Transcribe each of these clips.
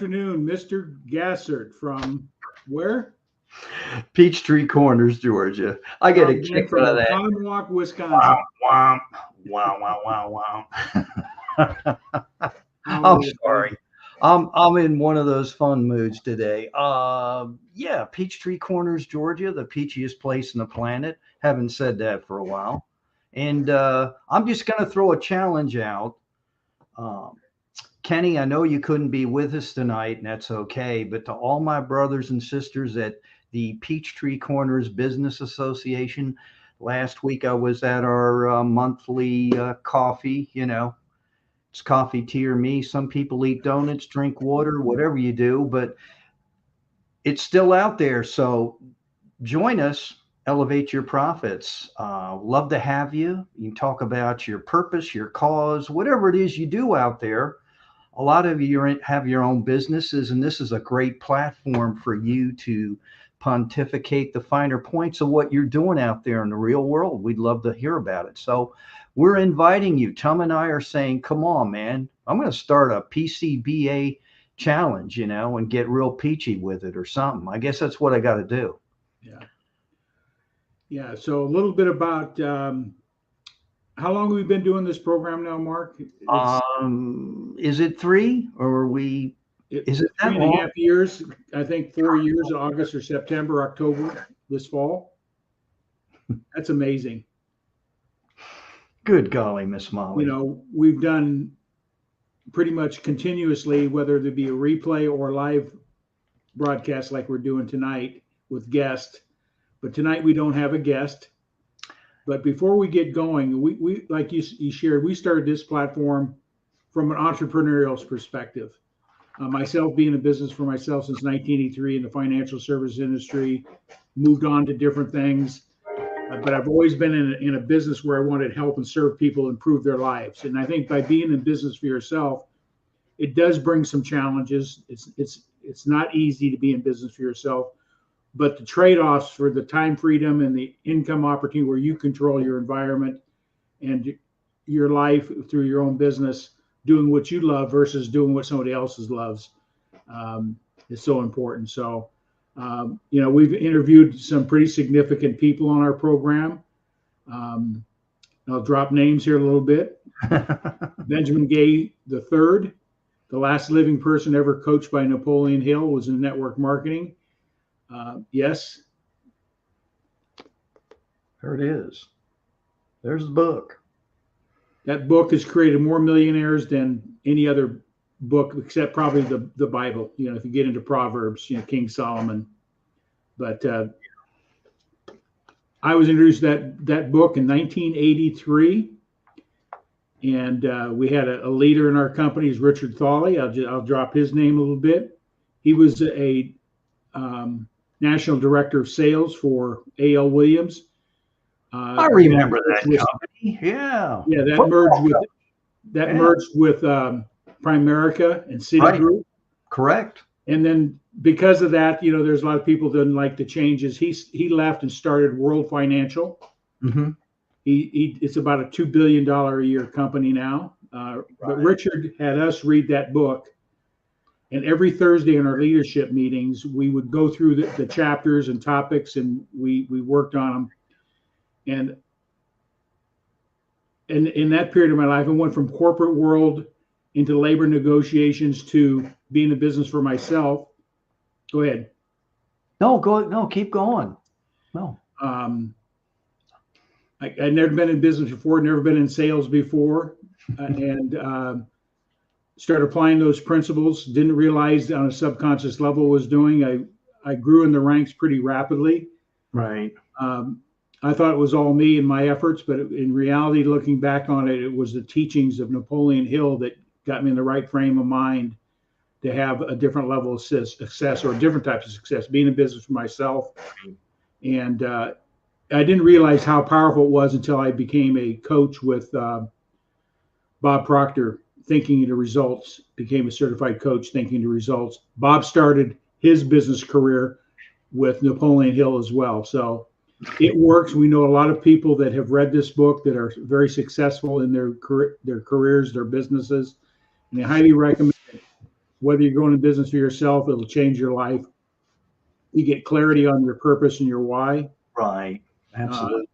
afternoon, Mr. Gassert from where? Peachtree Corners, Georgia. I get a kick From out of that. Oconomowoc, Wisconsin. Wow, wow. I'm sorry. I'm in one of those fun moods today. Yeah, Peachtree Corners, Georgia, the peachiest place on the planet. Haven't said that for a while. And I'm just going to throw a challenge out. Kenny, I know you couldn't be with us tonight, and that's okay. But to all my brothers and sisters at the Peachtree Corners Business Association, last week I was at our monthly coffee. You know, it's coffee, tea, or me. Some people eat donuts, drink water, whatever you do, but it's still out there. So join us. Elevate your profits. Love to have you. You can talk about your purpose, your cause, whatever it is you do out there. A lot of you have your own businesses, and this is a great platform for you to pontificate the finer points of what you're doing out there in the real world. We'd love to hear about it. So we're inviting you. Tom and I are saying, come on, man, I'm going to start a PCBA challenge, you know, and get real peachy with it or something. I guess that's what I got to do. Yeah. So a little bit about how long have we been doing this program now, Mark? Is it 3 or are we? Is it 3.5 years? I think 4 years, August or September, October this fall. That's amazing. Good golly, Miss Molly. You know, we've done pretty much continuously, whether it be a replay or live broadcast like we're doing tonight with guests. But tonight we don't have a guest. But before we get going, we like you shared, we started this platform from an entrepreneurial perspective. Myself being in business for myself since 1983 in the financial service industry, moved on to different things. But I've always been in a business where I wanted to help and serve people improve their lives. And I think by being in business for yourself, it does bring some challenges. It's not easy to be in business for yourself. But the trade-offs for the time freedom and the income opportunity where you control your environment and your life through your own business, doing what you love versus doing what somebody else loves is so important. So, you know, we've interviewed some pretty significant people on our program. I'll drop names here a little bit. Benjamin Gay III, the last living person ever coached by Napoleon Hill, was in network marketing. Yes. There it is. There's the book. That book has created more millionaires than any other book, except probably the Bible. You know, if you get into Proverbs, you know, King Solomon. But I was introduced to that book in 1983, and we had a leader in our company, is Richard Thawley. I'll drop his name a little bit. He was a national director of sales for A.L. Williams. I remember that company. Yeah. Yeah, that merged with Primerica and Citigroup. Right. Correct. And then because of that, you know, there's a lot of people that didn't like the changes. He left and started World Financial. Mm-hmm. It's about a $2 billion a year company now. Right. But Richard had us read that book. And every Thursday in our leadership meetings, we would go through the chapters and topics, and we worked on them. And in that period of my life, I went from corporate world into labor negotiations to being in business for myself. Go ahead. No, keep going. No. I'd never been in business before, never been in sales before, and started applying those principles. Didn't realize on a subconscious level what I was doing. I grew in the ranks pretty rapidly. Right. I thought it was all me and my efforts, but in reality, looking back on it, it was the teachings of Napoleon Hill that got me in the right frame of mind to have a different level of success or different types of success, being in business for myself. And I didn't realize how powerful it was until I became a coach with Bob Proctor, Thinking to Results, became a certified coach, Thinking to Results. Bob started his business career with Napoleon Hill as well. So it works. We know a lot of people that have read this book that are very successful in their careers, their businesses, and I highly recommend it. Whether you're going to business for yourself, it'll change your life. You get clarity on your purpose and your why. Right. Absolutely.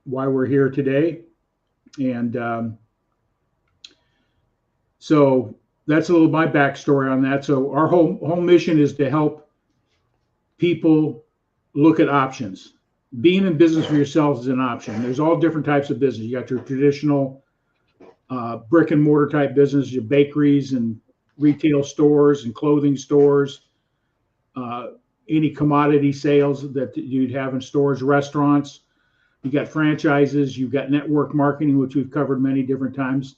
Why we're here today. And so that's a little my backstory on that. So our whole mission is to help people look at options. Being in business for yourself is an option. There's all different types of business. You got your traditional brick and mortar type business, your bakeries and retail stores and clothing stores, any commodity sales that you'd have in stores, restaurants. You got franchises, you've got network marketing, which we've covered many different times,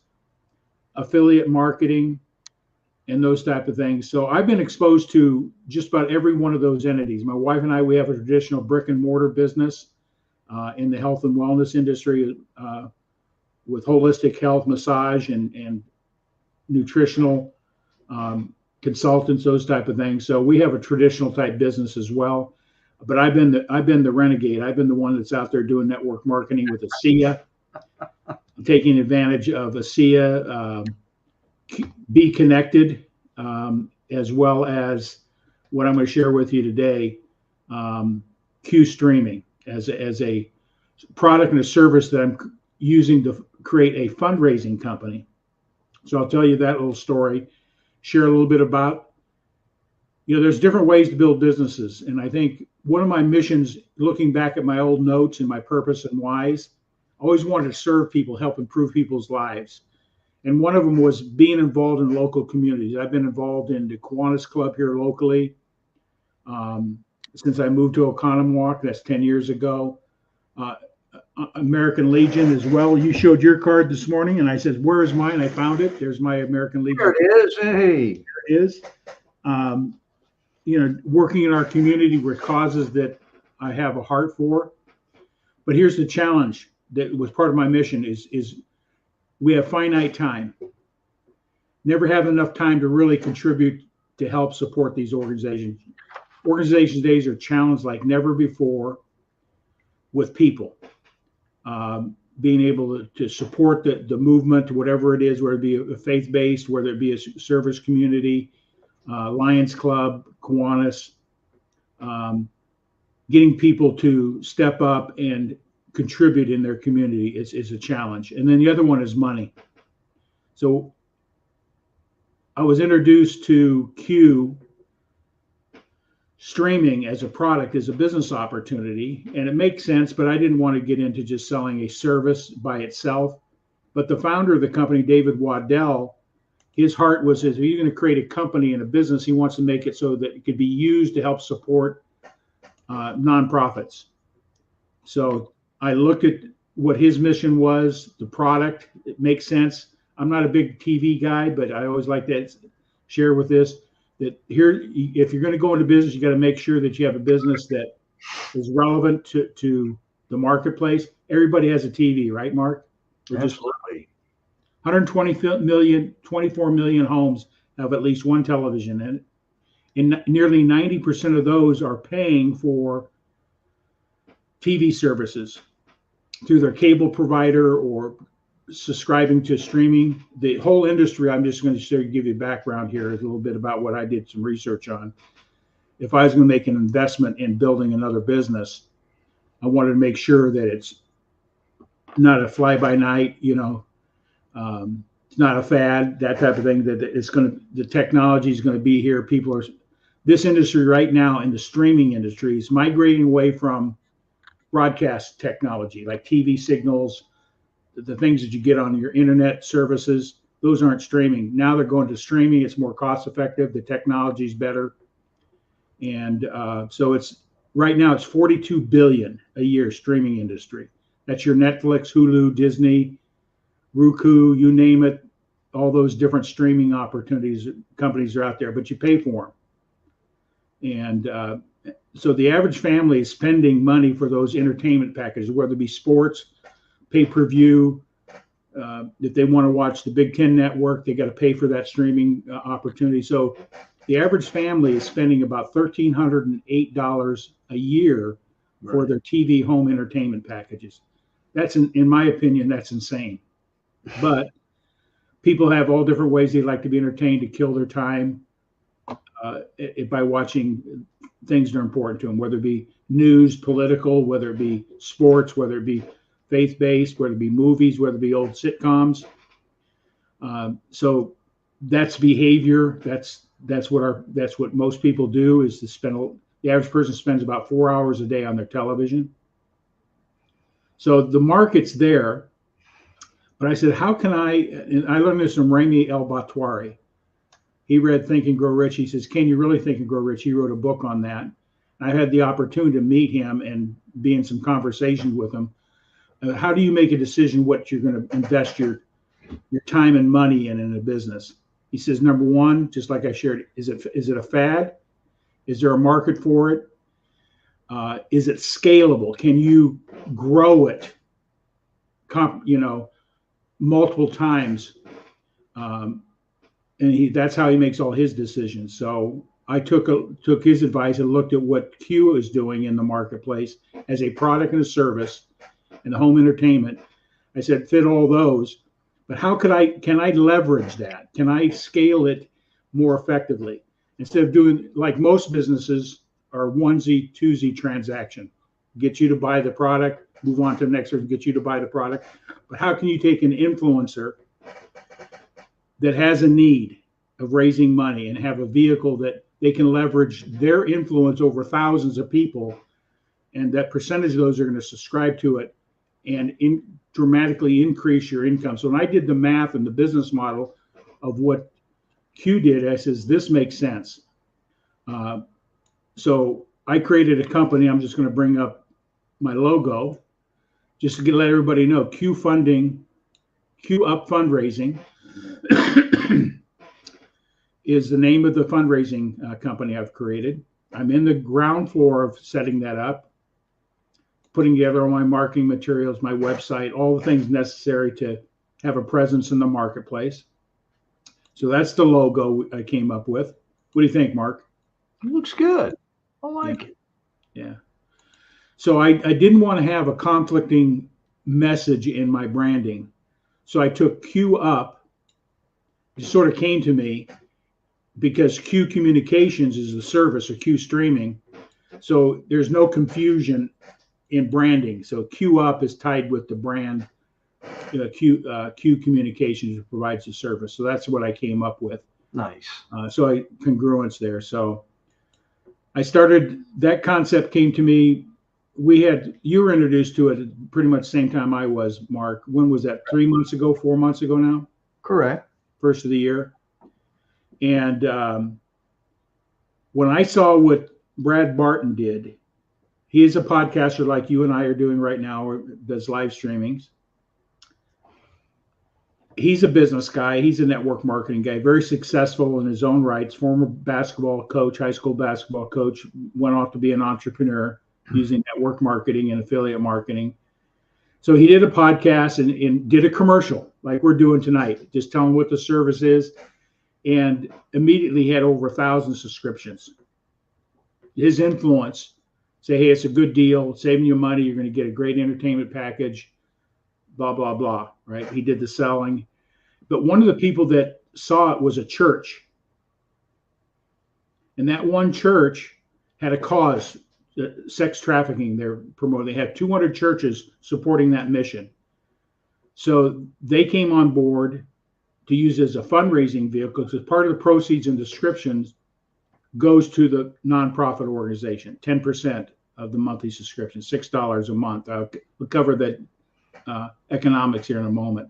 affiliate marketing, and those type of things. So I've been exposed to just about every one of those entities. My wife and I, we have a traditional brick and mortar business in the health and wellness industry with holistic health, massage, and nutritional consultants, those type of things. So we have a traditional type business as well. But I've been the renegade. I've been the one that's out there doing network marketing with ASEA, taking advantage of ASEA, Be Connected, as well as what I'm going to share with you today, CUE streaming as a product and a service that I'm using to create a fundraising company. So I'll tell you that little story, share a little bit about, there's different ways to build businesses. And I think one of my missions, looking back at my old notes and my purpose and whys, I always wanted to serve people, help improve people's lives. And one of them was being involved in local communities. I've been involved in the Kiwanis Club here locally since I moved to Oconomowoc. That's 10 years ago. American Legion as well. You showed your card this morning, and I said, "Where is mine?" I found it. There's my American Legion. There it is. Hey, there it is. Working in our community with causes that I have a heart for. But here's the challenge that was part of my mission is we have finite time. Never have enough time to really contribute to help support these organizations. Organizations days are challenged like never before with people. Being able to support the movement, whatever it is, whether it be a faith-based, whether it be a service community, Lions Club, Kiwanis, getting people to step up and contribute in their community is a challenge. And then the other one is money. So I was introduced to CUE streaming as a product, as a business opportunity, and it makes sense, but I didn't want to get into just selling a service by itself. But the founder of the company, David Waddell, his heart was, if he's going to create a company and a business, he wants to make it so that it could be used to help support nonprofits. So I looked at what his mission was, the product. It makes sense. I'm not a big TV guy, but I always like to share with this that here, if you're going to go into business, you got to make sure that you have a business that is relevant to the marketplace. Everybody has a TV, right, Mark? absolutely. 120 million, 24 million homes have at least one television, and nearly 90% of those are paying for TV services through their cable provider or subscribing to streaming. The whole industry, I'm just going to give you background here, is a little bit about what I did some research on. If I was going to make an investment in building another business, I wanted to make sure that it's not a fly-by-night, it's not a fad, that type of thing, that the technology is going to be here. This industry right now in the streaming industry is migrating away from broadcast technology, like TV signals, the things that you get on your internet services. Those aren't streaming. Now they're going to streaming. It's more cost effective. The technology is better. And so right now it's 42 billion a year streaming industry. That's your Netflix, Hulu, Disney, Roku, you name it. All those different streaming opportunities, companies are out there, but you pay for them. And so the average family is spending money for those entertainment packages, whether it be sports, pay-per-view. If they want to watch the Big Ten Network, they got to pay for that streaming opportunity. So the average family is spending about $1,308 a year for their TV home entertainment packages. That's, in my opinion, that's insane. But people have all different ways they like to be entertained to kill their time. by watching things that are important to them, whether it be news, political, whether it be sports, whether it be faith-based, whether it be movies, whether it be old sitcoms. So that's behavior. That's what most people do, is to spend. The average person spends about 4 hours a day on their television. So the market's there. But I said, how can and I learned this from Remy El Batwari. He read Think and Grow Rich. He says, can you really think and grow rich? He wrote a book on that. I had the opportunity to meet him and be in some conversations with him. How do you make a decision what you're going to invest your time and money in a business? He says, number one, just like I shared, is it a fad? Is there a market for it? Is it scalable? Can you grow it, multiple times? And that's how he makes all his decisions. So I took his advice and looked at what CUE is doing in the marketplace as a product and a service in the home entertainment. I said, fit all those, but can I leverage that? Can I scale it more effectively? Instead of doing like most businesses are onesie, twosie transaction, get you to buy the product, move on to the next one, get you to buy the product. But how can you take an influencer that has a need of raising money and have a vehicle that they can leverage their influence over thousands of people, and that percentage of those are going to subscribe to it and dramatically increase your income? So when I did the math and the business model of what CUE did, I says, this makes sense. So I created a company. I'm just going to bring up my logo just to let everybody know. CUE Up Fundraising is the name of the fundraising company I've created. I'm in the ground floor of setting that up, putting together all my marketing materials, my website, all the things necessary to have a presence in the marketplace. So that's the logo I came up with. What do you think, Mark? It looks good. I like it. Yeah. So I didn't want to have a conflicting message in my branding. So I took CUE Up. It sort of came to me because CUE Communications is the service, or CUE Streaming. So there's no confusion in branding. So CUE Up is tied with the brand. CUE Communications provides the service. So that's what I came up with. Nice. So congruence there. So I started, that concept came to me. You were introduced to it pretty much the same time I was, Mark. When was that? 3 months ago, 4 months ago now? Correct. First of the year. And when I saw what Brad Barton did, he is a podcaster like you and I are doing right now, or does live streamings. He's a business guy. He's a network marketing guy, very successful in his own rights, former basketball coach, high school basketball coach, went off to be an entrepreneur using network marketing and affiliate marketing. So he did a podcast and did a commercial like we're doing tonight, just telling what the service is, and immediately had over 1,000 subscriptions. His influence, say, hey, it's a good deal, saving you money, you're going to get a great entertainment package, blah, blah, blah, right? He did the selling. But one of the people that saw it was a church. And that one church had a cause, sex trafficking they're promoting. They had 200 churches supporting that mission. So they came on board to use it as a fundraising vehicle, because part of the proceeds and descriptions goes to the nonprofit organization, 10% of the monthly subscription, $6 a month. We'll cover that economics here in a moment.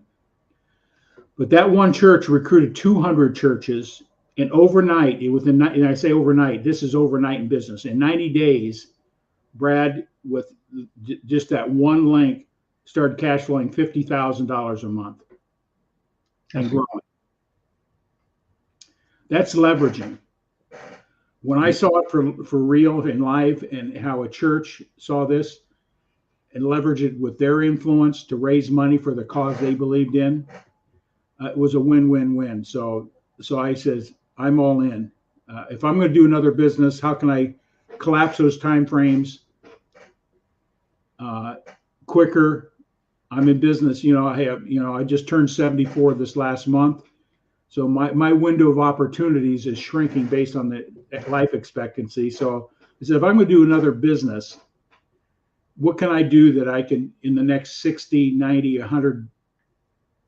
But that one church recruited 200 churches, and overnight, and I say overnight, this is overnight in business. In 90 days, Brad, with just that one link, started cash flowing $50,000 a month and growing. That's leveraging. When I saw it for real and live, and how a church saw this and leveraged it with their influence to raise money for the cause they believed in, it was a win-win-win. So I says, I'm all in. If I'm going to do another business, how can I collapse those time frames quicker? I'm in business. I just turned 74 this last month. So my window of opportunities is shrinking based on life expectancy. So I said, if I'm going to do another business, what can I do that I can, in the next 60, 90, 100,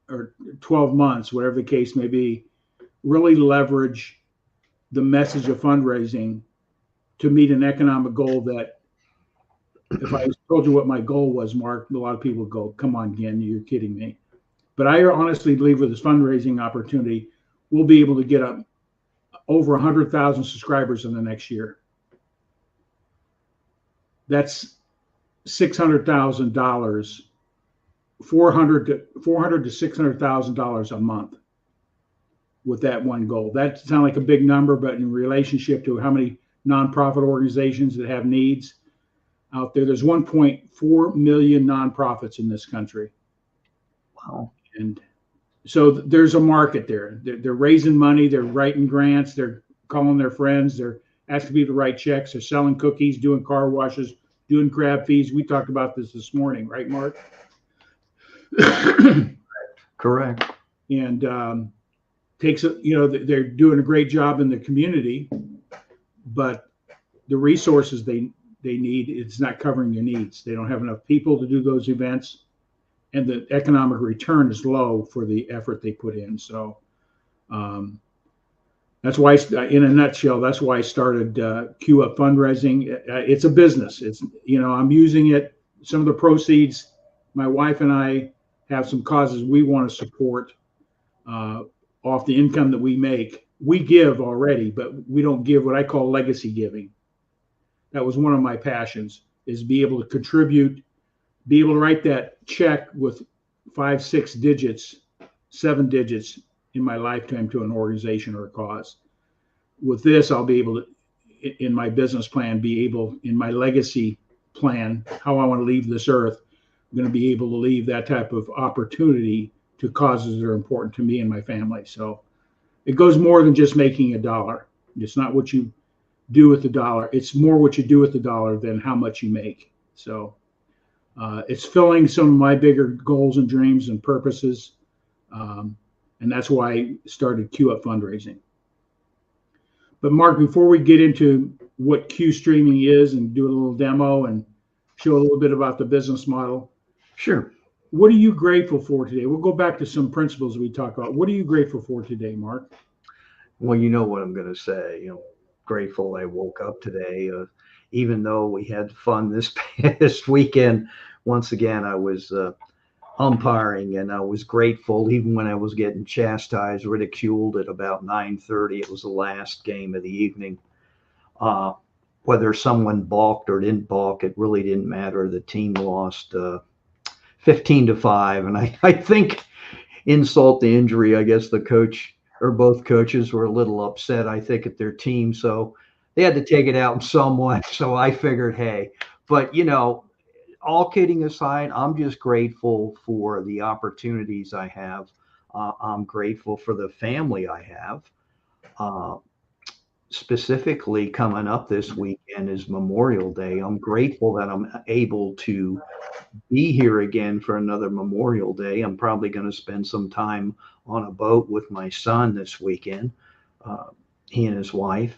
or 12 months, whatever the case may be, really leverage the message of fundraising to meet an economic goal that, if I told you what my goal was, Mark, a lot of people would go, come on, Ginn, you're kidding me. But I honestly believe with this fundraising opportunity, we'll be able to get up over 100,000 subscribers in the next year. That's $600,000, $400 to $600,000 a month with that one goal. That sounds like a big number, but in relationship to how many nonprofit organizations that have needs out there, there's 1.4 million nonprofits in this country. Wow. And so there's a market there. They're raising money, they're writing grants, they're calling their friends, they're asking people to write checks, they're selling cookies, doing car washes, doing grab fees. We talked about this morning, right, Mark? Correct. And they're doing a great job in the community, but the resources they need, it's not covering their needs. They don't have enough people to do those events, and the economic return is low for the effort they put in. So that's why, in a nutshell, that's why I started CUE Up Fundraising. It's a business. It's, I'm using it. Some of the proceeds, my wife and I have some causes we want to support off the income that we make. We give already, but we don't give what I call legacy giving. That was one of my passions, is be able to contribute, be able to write that check with 5, 6 digits, 7 digits in my lifetime to an organization or a cause. With this, I'll be able to, in my business plan, in my legacy plan, how I want to leave this earth, I'm going to be able to leave that type of opportunity to causes that are important to me and my family. So it goes more than just making a dollar. It's not what you do with the dollar. It's more what you do with the dollar than how much you make. So it's filling some of my bigger goals and dreams and purposes. And that's why I started CUE Up Fundraising. But Mark, before we get into what CUE streaming is and do a little demo and show a little bit about the business model. Sure. What are you grateful for today? We'll go back to some principles we talked about. What are you grateful for today, Mark? Well, you know what I'm going to say. Grateful I woke up today. Even though we had fun this past weekend, once again, I was umpiring, and I was grateful even when I was getting chastised, ridiculed at about 9:30. It was the last game of the evening. Whether someone balked or didn't balk, it really didn't matter. The team lost 15-5, and I think, insult to injury, I guess the coach or both coaches were a little upset, I think, at their team, so they had to take it out in someone. So I figured, hey, but all kidding aside, I'm just grateful for the opportunities I have. I'm grateful for the family I have. Specifically, coming up this weekend is Memorial Day. I'm grateful that I'm able to be here again for another Memorial Day. I'm probably going to spend some time on a boat with my son this weekend, he and his wife.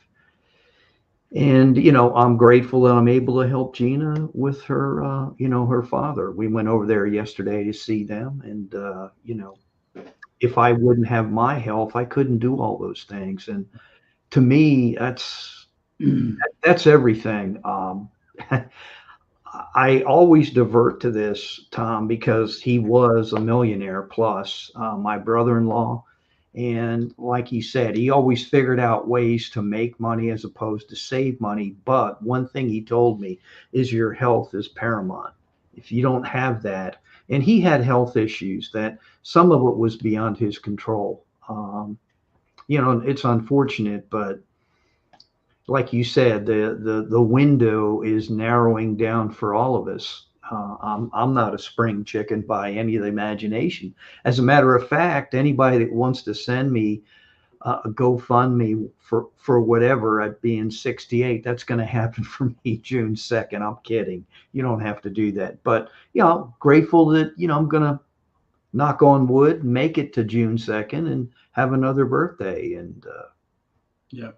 And, I'm grateful that I'm able to help Gina with her, her father. We went over there yesterday to see them. And, if I wouldn't have my health, I couldn't do all those things. And to me, that's everything. I always divert to this, Tom, because he was a millionaire plus, my brother-in-law. And like he said, he always figured out ways to make money as opposed to save money. But one thing he told me is your health is paramount. If you don't have that, and he had health issues that some of it was beyond his control. It's unfortunate, but like you said, the window is narrowing down for all of us. I'm not a spring chicken by any of the imagination. As a matter of fact, anybody that wants to send me a GoFundMe for whatever at being 68, that's going to happen for me June 2nd. I'm kidding. You don't have to do that. But, grateful that, I'm going to, knock on wood, make it to June 2nd and have another birthday. And yeah.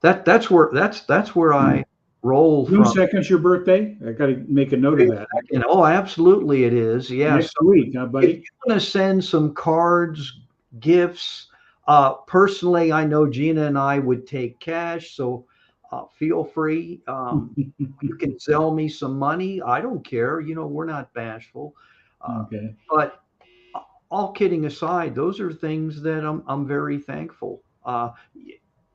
that's where I roll June from. 2nd's your birthday? I got to make a note of that. Oh, absolutely, it is. Yeah. Next week, huh, If buddy? you want to send some cards, gifts, personally, I know Gina and I would take cash, so feel free. You can sell me some money. I don't care. We're not bashful. Okay. But all kidding aside, those are things that I'm very thankful.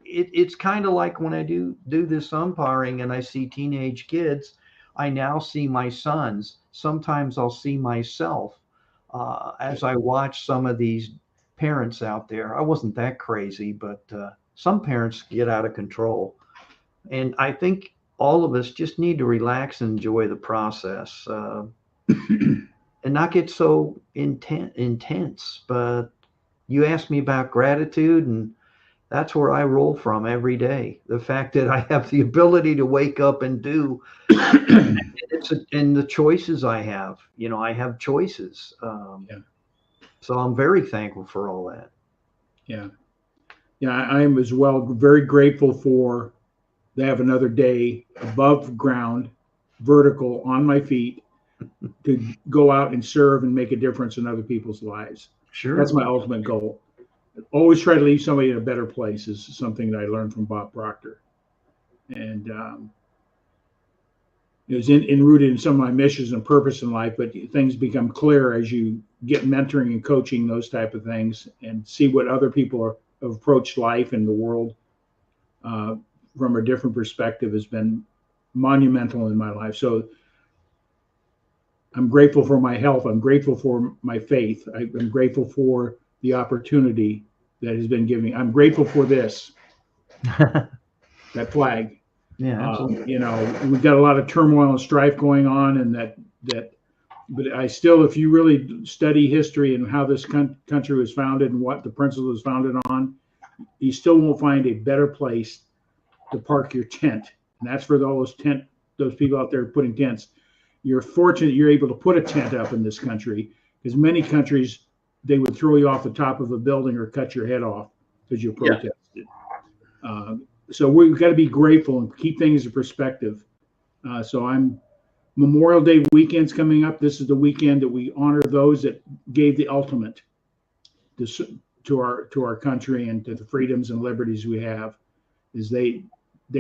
It's kind of like when I do this umpiring and I see teenage kids. I now see my sons. Sometimes I'll see myself as I watch some of these parents out there. I wasn't that crazy, but some parents get out of control. And I think all of us just need to relax and enjoy the process and not get so intense. But you asked me about gratitude, and that's where I roll from every day. The fact that I have the ability to wake up and do and the choices I have. I have choices. Yeah. So I'm very thankful for all that. Yeah. Yeah, I am as well very grateful for to have another day above ground, vertical on my feet to go out and serve and make a difference in other people's lives. Sure. That's my ultimate goal. Always try to leave somebody in a better place is something that I learned from Bob Proctor. And it was enrooted in some of my missions and purpose in life, but things become clear as you get mentoring and coaching, those type of things, and see what other people have approached life and the world from a different perspective has been monumental in my life. So I'm grateful for my health. I'm grateful for my faith. I'm grateful for the opportunity that has been given me. I'm grateful for this, that flag. Yeah, We've got a lot of turmoil and strife going on, and but I still, if you really study history and how this country was founded and what the principle was founded on, you still won't find a better place to park your tent. And that's for those people out there putting tents. You're fortunate you're able to put a tent up in this country, because many countries, they would throw you off the top of a building or cut your head off because you protested. Yeah. So we've got to be grateful and keep things in perspective. So Memorial Day weekend's coming up. This is the weekend that we honor those that gave the ultimate to our country and to the freedoms and liberties we have. Is they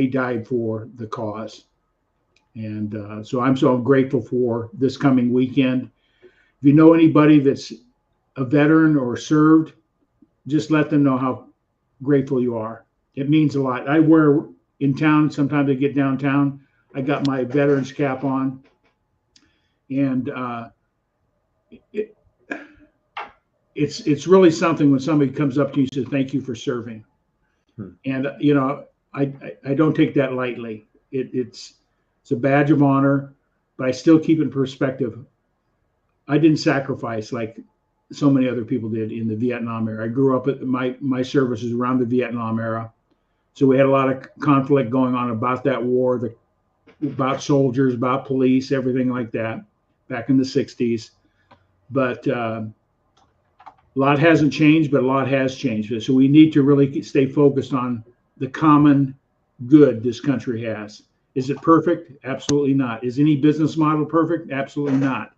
died for the cause. And so I'm so grateful for this coming weekend. If you know anybody that's a veteran or served, just let them know how grateful you are. It means a lot. I wear in town, sometimes I get downtown, I got my veterans cap on. And it's really something when somebody comes up to you and says, thank you for serving. And, I don't take that lightly. It's a badge of honor, but I still keep it in perspective. I didn't sacrifice like so many other people did in the Vietnam era. I grew up at my services around the Vietnam era. So we had a lot of conflict going on about that war, about soldiers, about police, everything like that back in the 60s. But a lot hasn't changed, but a lot has changed. So we need to really stay focused on the common good this country has. Is it perfect? Absolutely not. Is any business model perfect? Absolutely not.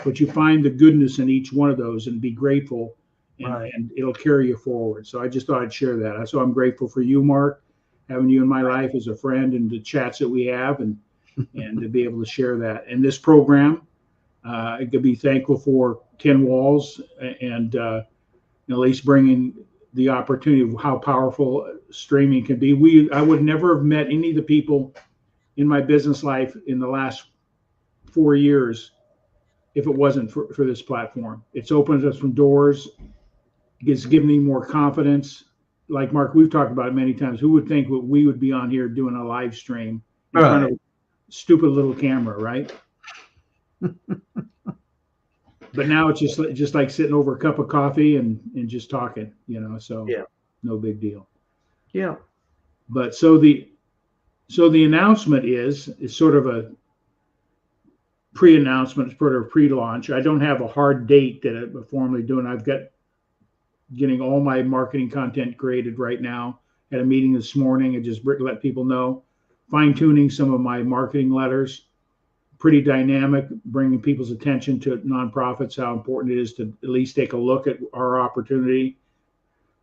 But you find the goodness in each one of those and be grateful, and it'll carry you forward. So I just thought I'd share that. So I'm grateful for you, Mark, having you in my life as a friend and the chats that we have, and to be able to share that. And this program, I could be thankful for Ken Walls and at least bringing the opportunity of how powerful streaming can be. I would never have met any of the people in my business life in the last 4 years if it wasn't for this platform. It's opened us some doors. It's given me more confidence. Like Mark, we've talked about it many times. Who would think we would be on here doing a live stream in front of a stupid little camera, right? But now it's just like sitting over a cup of coffee and just talking, so yeah. No big deal. Yeah. But so the announcement is sort of a pre-announcement, sort of pre-launch. I don't have a hard date that I'm formally doing. I've got getting all my marketing content created right now, Had a meeting this morning and just let people know. Fine tuning some of my marketing letters. Pretty dynamic, bringing people's attention to nonprofits, how important it is to at least take a look at our opportunity.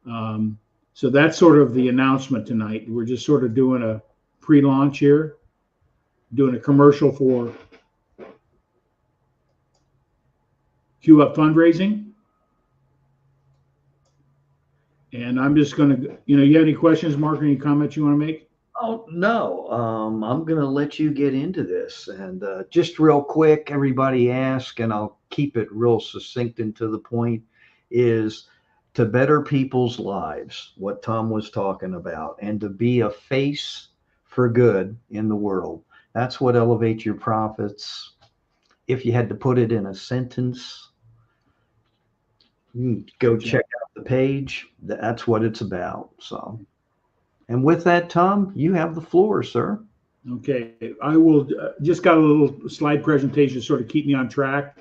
So that's sort of the announcement tonight. We're just sort of doing a pre-launch here, doing a commercial for CUE Up Fundraising. And I'm just going to, you have any questions, Mark, any comments you want to make? Oh, no, I'm going to let you get into this. And just real quick, everybody ask, and I'll keep it real succinct and to the point, is to better people's lives, what Tom was talking about, and to be a face for good in the world. That's what elevates your profits. If you had to put it in a sentence, go check out the page. That's what it's about. So, and with that, Tom, you have the floor, sir. Okay, I will just got a little slide presentation to sort of keep me on track.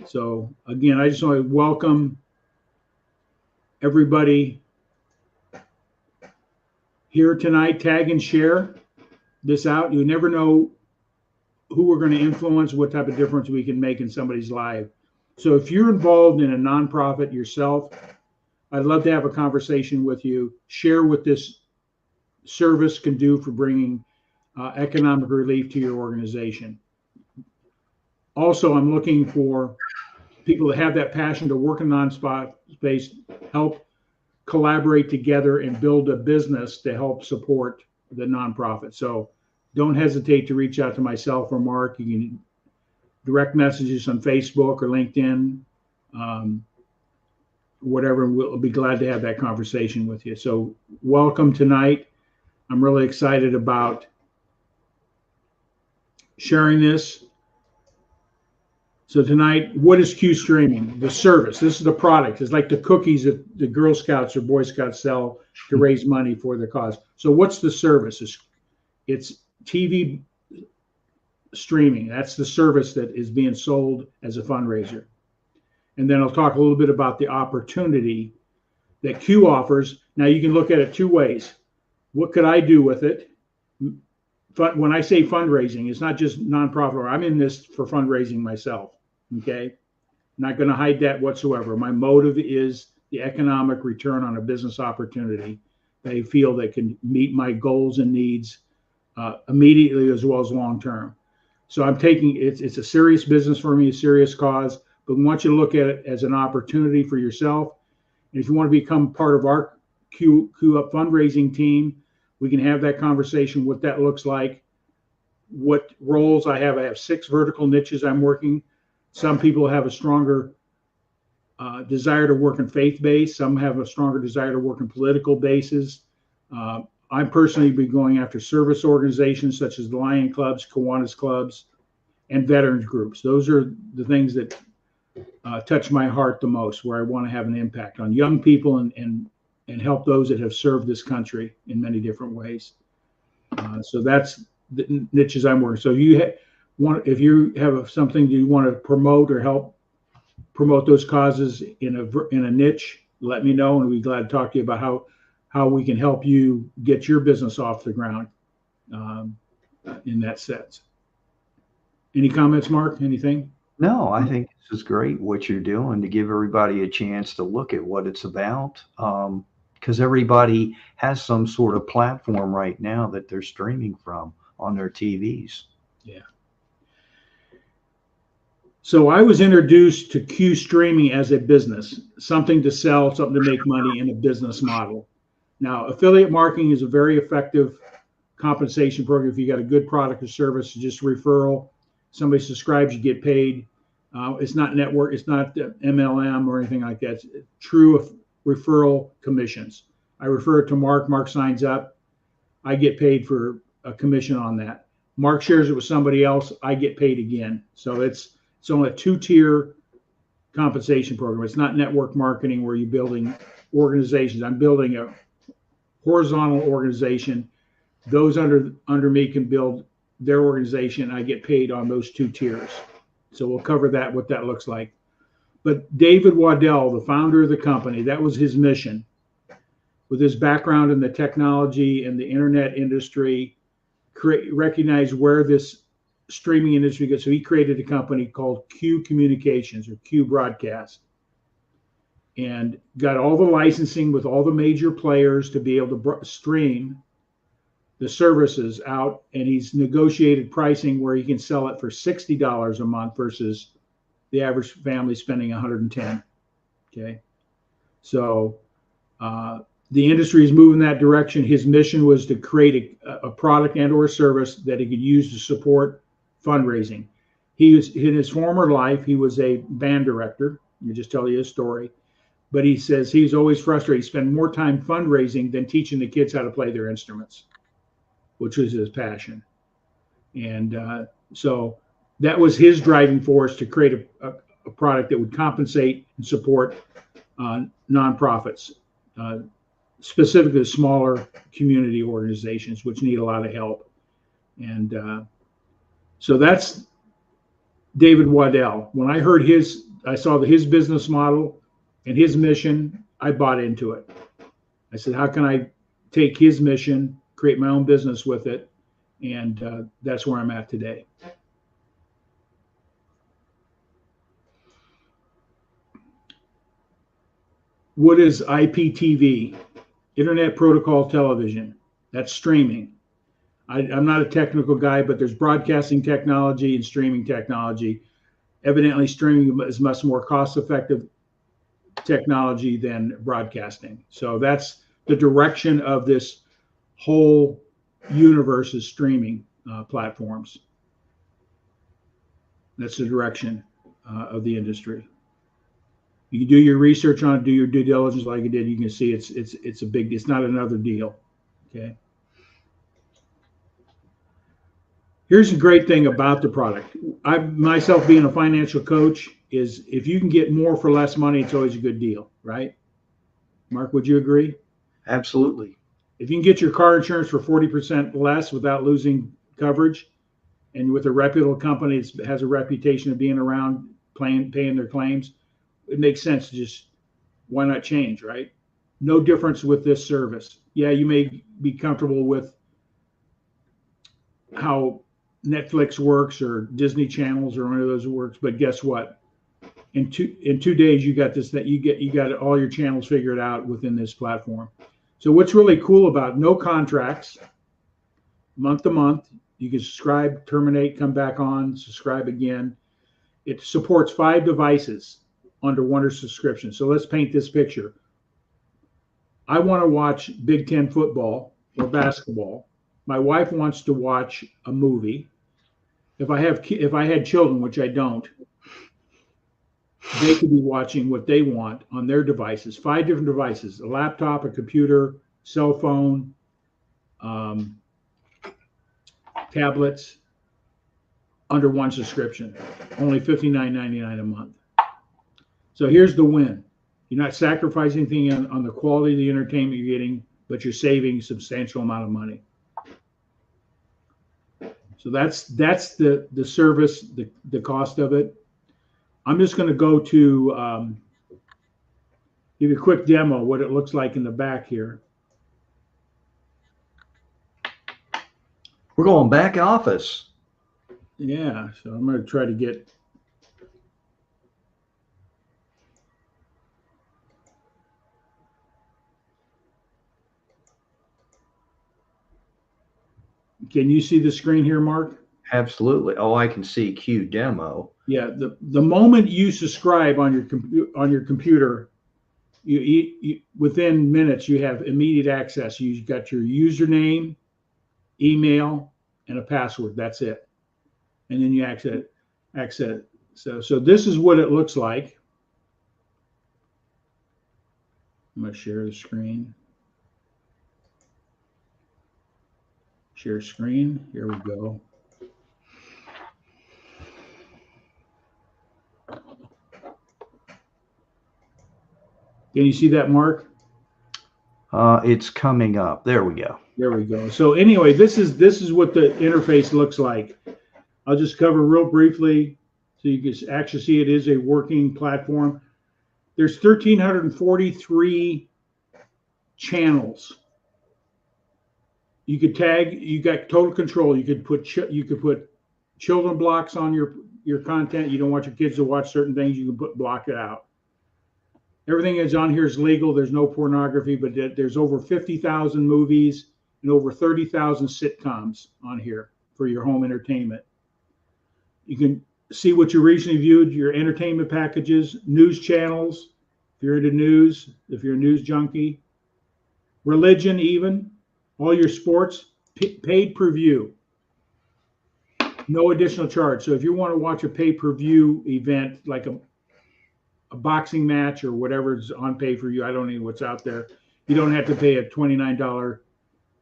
So again, I just want to welcome everybody here tonight. Tag and share this out. You never know who we're going to influence, what type of difference we can make in somebody's life. So if you're involved in a nonprofit yourself, I'd love to have a conversation with you, share what this service can do for bringing economic relief to your organization. Also, I'm looking for people that have that passion to work in non-spot space, help collaborate together and build a business to help support the nonprofit. So don't hesitate to reach out to myself or Mark. You can direct messages on Facebook or LinkedIn, whatever. We'll be glad to have that conversation with you. So welcome tonight. I'm really excited about sharing this. So tonight, what is CUE Streaming? The service. This is the product. It's like the cookies that the Girl Scouts or Boy Scouts sell to raise money for the cause. So what's the service? It's TV streaming. That's the service that is being sold as a fundraiser. And then I'll talk a little bit about the opportunity that CUE offers. Now you can look at it two ways. What could I do with it? When I say fundraising, it's not just nonprofit. I'm in this for fundraising myself. Okay. I'm not going to hide that whatsoever. My motive is the economic return on a business opportunity. They feel they can meet my goals and needs immediately as well as long term. So I'm taking it's a serious business for me, a serious cause, but we want you to look at it as an opportunity for yourself. And if you want to become part of our CUE Up Fundraising Team, we can have that conversation, what that looks like, what roles I have. I have 6 vertical niches I'm working. Some people have a stronger desire to work in faith-based. Some have a stronger desire to work in political bases. I personally be going after service organizations such as the Lion Clubs, Kiwanis Clubs, and veterans groups. Those are the things that touch my heart the most, where I want to have an impact on young people and help those that have served this country in many different ways. So that's the niches I'm working. So if you have something you want to promote or help promote those causes in a niche, let me know, and we'd be glad to talk to you about how we can help you get your business off the ground in that sense. Any comments, Mark? Anything? No, I think this is great what you're doing to give everybody a chance to look at what it's about. Because everybody has some sort of platform right now that they're streaming from on their TVs. Yeah. So I was introduced to CUE streaming as a business, something to sell, something to make money in a business model. Now, affiliate marketing is a very effective compensation program. If you got a good product or service, just referral. Somebody subscribes, you get paid. It's not network, it's not MLM or anything like that. It's true referral commissions. I refer it to Mark. Mark signs up. I get paid for a commission on that. Mark shares it with somebody else. I get paid again. So it's only a 2-tier compensation program. It's not network marketing where you're building organizations. I'm building a horizontal organization. Those under me can build their organization. I get paid on those 2 tiers. So we'll cover that, what that looks like. But David Waddell, the founder of the company, that was his mission. with his background in the technology and the internet industry, recognized where this streaming industry goes. So he created a company called CUE Communications or CUE Broadcast, and got all the licensing with all the major players to be able to stream the services out. And he's negotiated pricing where he can sell it for $60 a month versus the average family spending $110. Okay. So the industry is moving that direction. His mission was to create a product and or a service that he could use to support fundraising. He was, in his former life, he was a band director. Let me just tell you his story. But he says he's always frustrated. He spent more time fundraising than teaching the kids how to play their instruments, which was his passion. And so that was his driving force to create a product that would compensate and support nonprofits, specifically smaller community organizations, which need a lot of help. And so that's David Waddell. When I heard I saw his business model and his mission, I bought into it. I said, how can I take his mission, create my own business with it? And that's where I'm at today. What is IPTV? Internet Protocol Television. That's streaming. I'm not a technical guy, but there's broadcasting technology and streaming technology. Evidently, streaming is much more cost-effective technology than broadcasting. So that's the direction of this whole universe is streaming platforms. That's the direction of the industry. You can do your research on it, do your due diligence like you did. You can see it's not another deal. Okay. Here's the great thing about the product. I myself being a financial coach is if you can get more for less money, it's always a good deal, right? Mark, would you agree? Absolutely. If you can get your car insurance for 40% less without losing coverage, and with a reputable company that has a reputation of being around paying their claims, it makes sense to just, why not change, right? No difference with this service. Yeah, you may be comfortable with how Netflix works or Disney channels or one of those works, but guess what? In two days, you got this, that you got all your channels figured out within this platform. So what's really cool about no contracts, month to month, you can subscribe, terminate, come back on, subscribe again. It supports 5 devices under one subscription. So let's paint this picture. I want to watch Big Ten football or basketball. My wife wants to watch a movie. If I had children, which I don't, they could be watching what they want on their devices. 5 different devices: a laptop, a computer, cell phone, tablets, under one subscription. Only $59.99 a month. So here's the win. You're not sacrificing anything on the quality of the entertainment you're getting, but you're saving a substantial amount of money. So that's the service, the cost of it. I'm just going to go to give you a quick demo what it looks like in the back here. We're going back office. Yeah, so I'm going to try to get. Can you see the screen here, Mark? Absolutely. Oh, I can see CUE demo. Yeah, the moment you subscribe on your computer, you within minutes you have immediate access. You've got your username, email, and a password. That's it, and then you access it. So this is what it looks like. I'm going to share the screen. Share screen. Here we go. Can you see that, Mark? It's coming up. There we go. There we go. So anyway, this is what the interface looks like. I'll just cover real briefly so you can actually see it is a working platform. There's 1,343 channels. You could tag. You got total control. You could put children blocks on your content. You don't want your kids to watch certain things. You can block it out. Everything that's on here is legal. There's no pornography, but there's over 50,000 movies and over 30,000 sitcoms on here for your home entertainment. You can see what you recently viewed, your entertainment packages, news channels, if you're into news, if you're a news junkie, religion even, all your sports, paid per view. No additional charge. So if you want to watch a pay-per-view event like a boxing match or whatever is on pay-per-view, I don't know what's out there, you don't have to pay a $29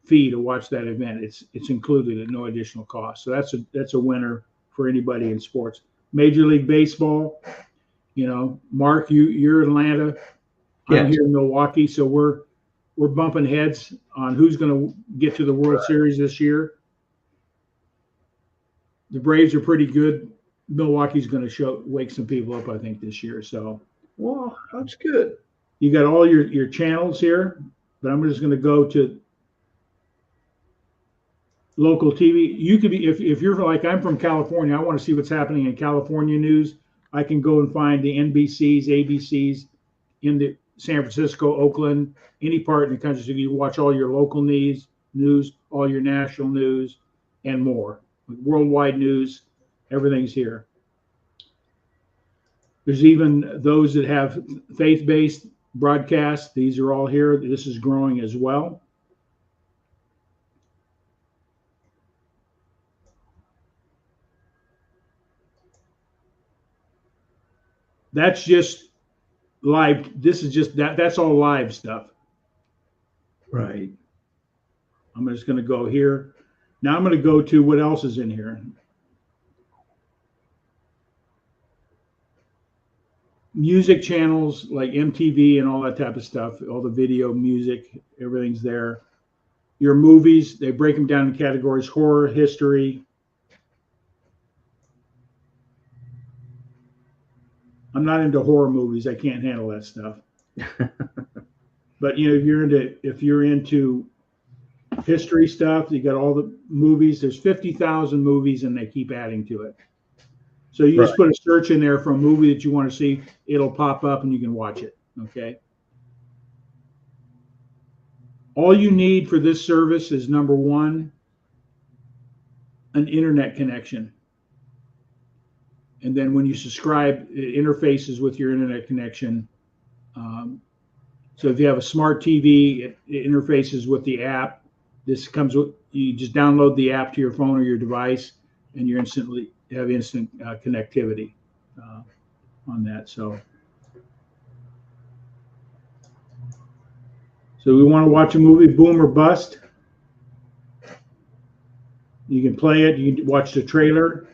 fee to watch that event. It's included at no additional cost. So that's a winner for anybody in sports. Major League Baseball, Mark, you're Atlanta, I'm here in Milwaukee, so we're bumping heads on who's going to get to the World Series this year. The Braves are pretty good. Milwaukee's going to wake some people up, I think, this year. So, well, that's good. You got all your channels here, but I'm just going to go to local TV. You could be, if you're like, I'm from California, I want to see what's happening in California news. I can go and find the NBCs, ABCs in the San Francisco, Oakland, any part in the country. So you watch all your local news, all your national news, and more. Worldwide news, everything's here. There's even those that have faith-based broadcasts. These are all here. This is growing as well. That's just live. This is just that's all live stuff. Right. I'm just going to go here. Now I'm going to go to what else is in here. Music channels like MTV and all that type of stuff, all the video, music, everything's there. Your movies, they break them down in categories: horror, history. I'm not into horror movies. I can't handle that stuff. But if you're into history stuff, you got all the movies. There's 50,000 movies, and they keep adding to it. So you just put a search in there for a movie that you want to see. It'll pop up, and you can watch it. Okay. All you need for this service is, number one, an internet connection. And then when you subscribe, it interfaces with your internet connection. So if you have a smart TV, it interfaces with the app. This comes with, you just download the app to your phone or your device, and you have instant connectivity on that. So we want to watch a movie, boom or bust. You can play it. You can watch the trailer.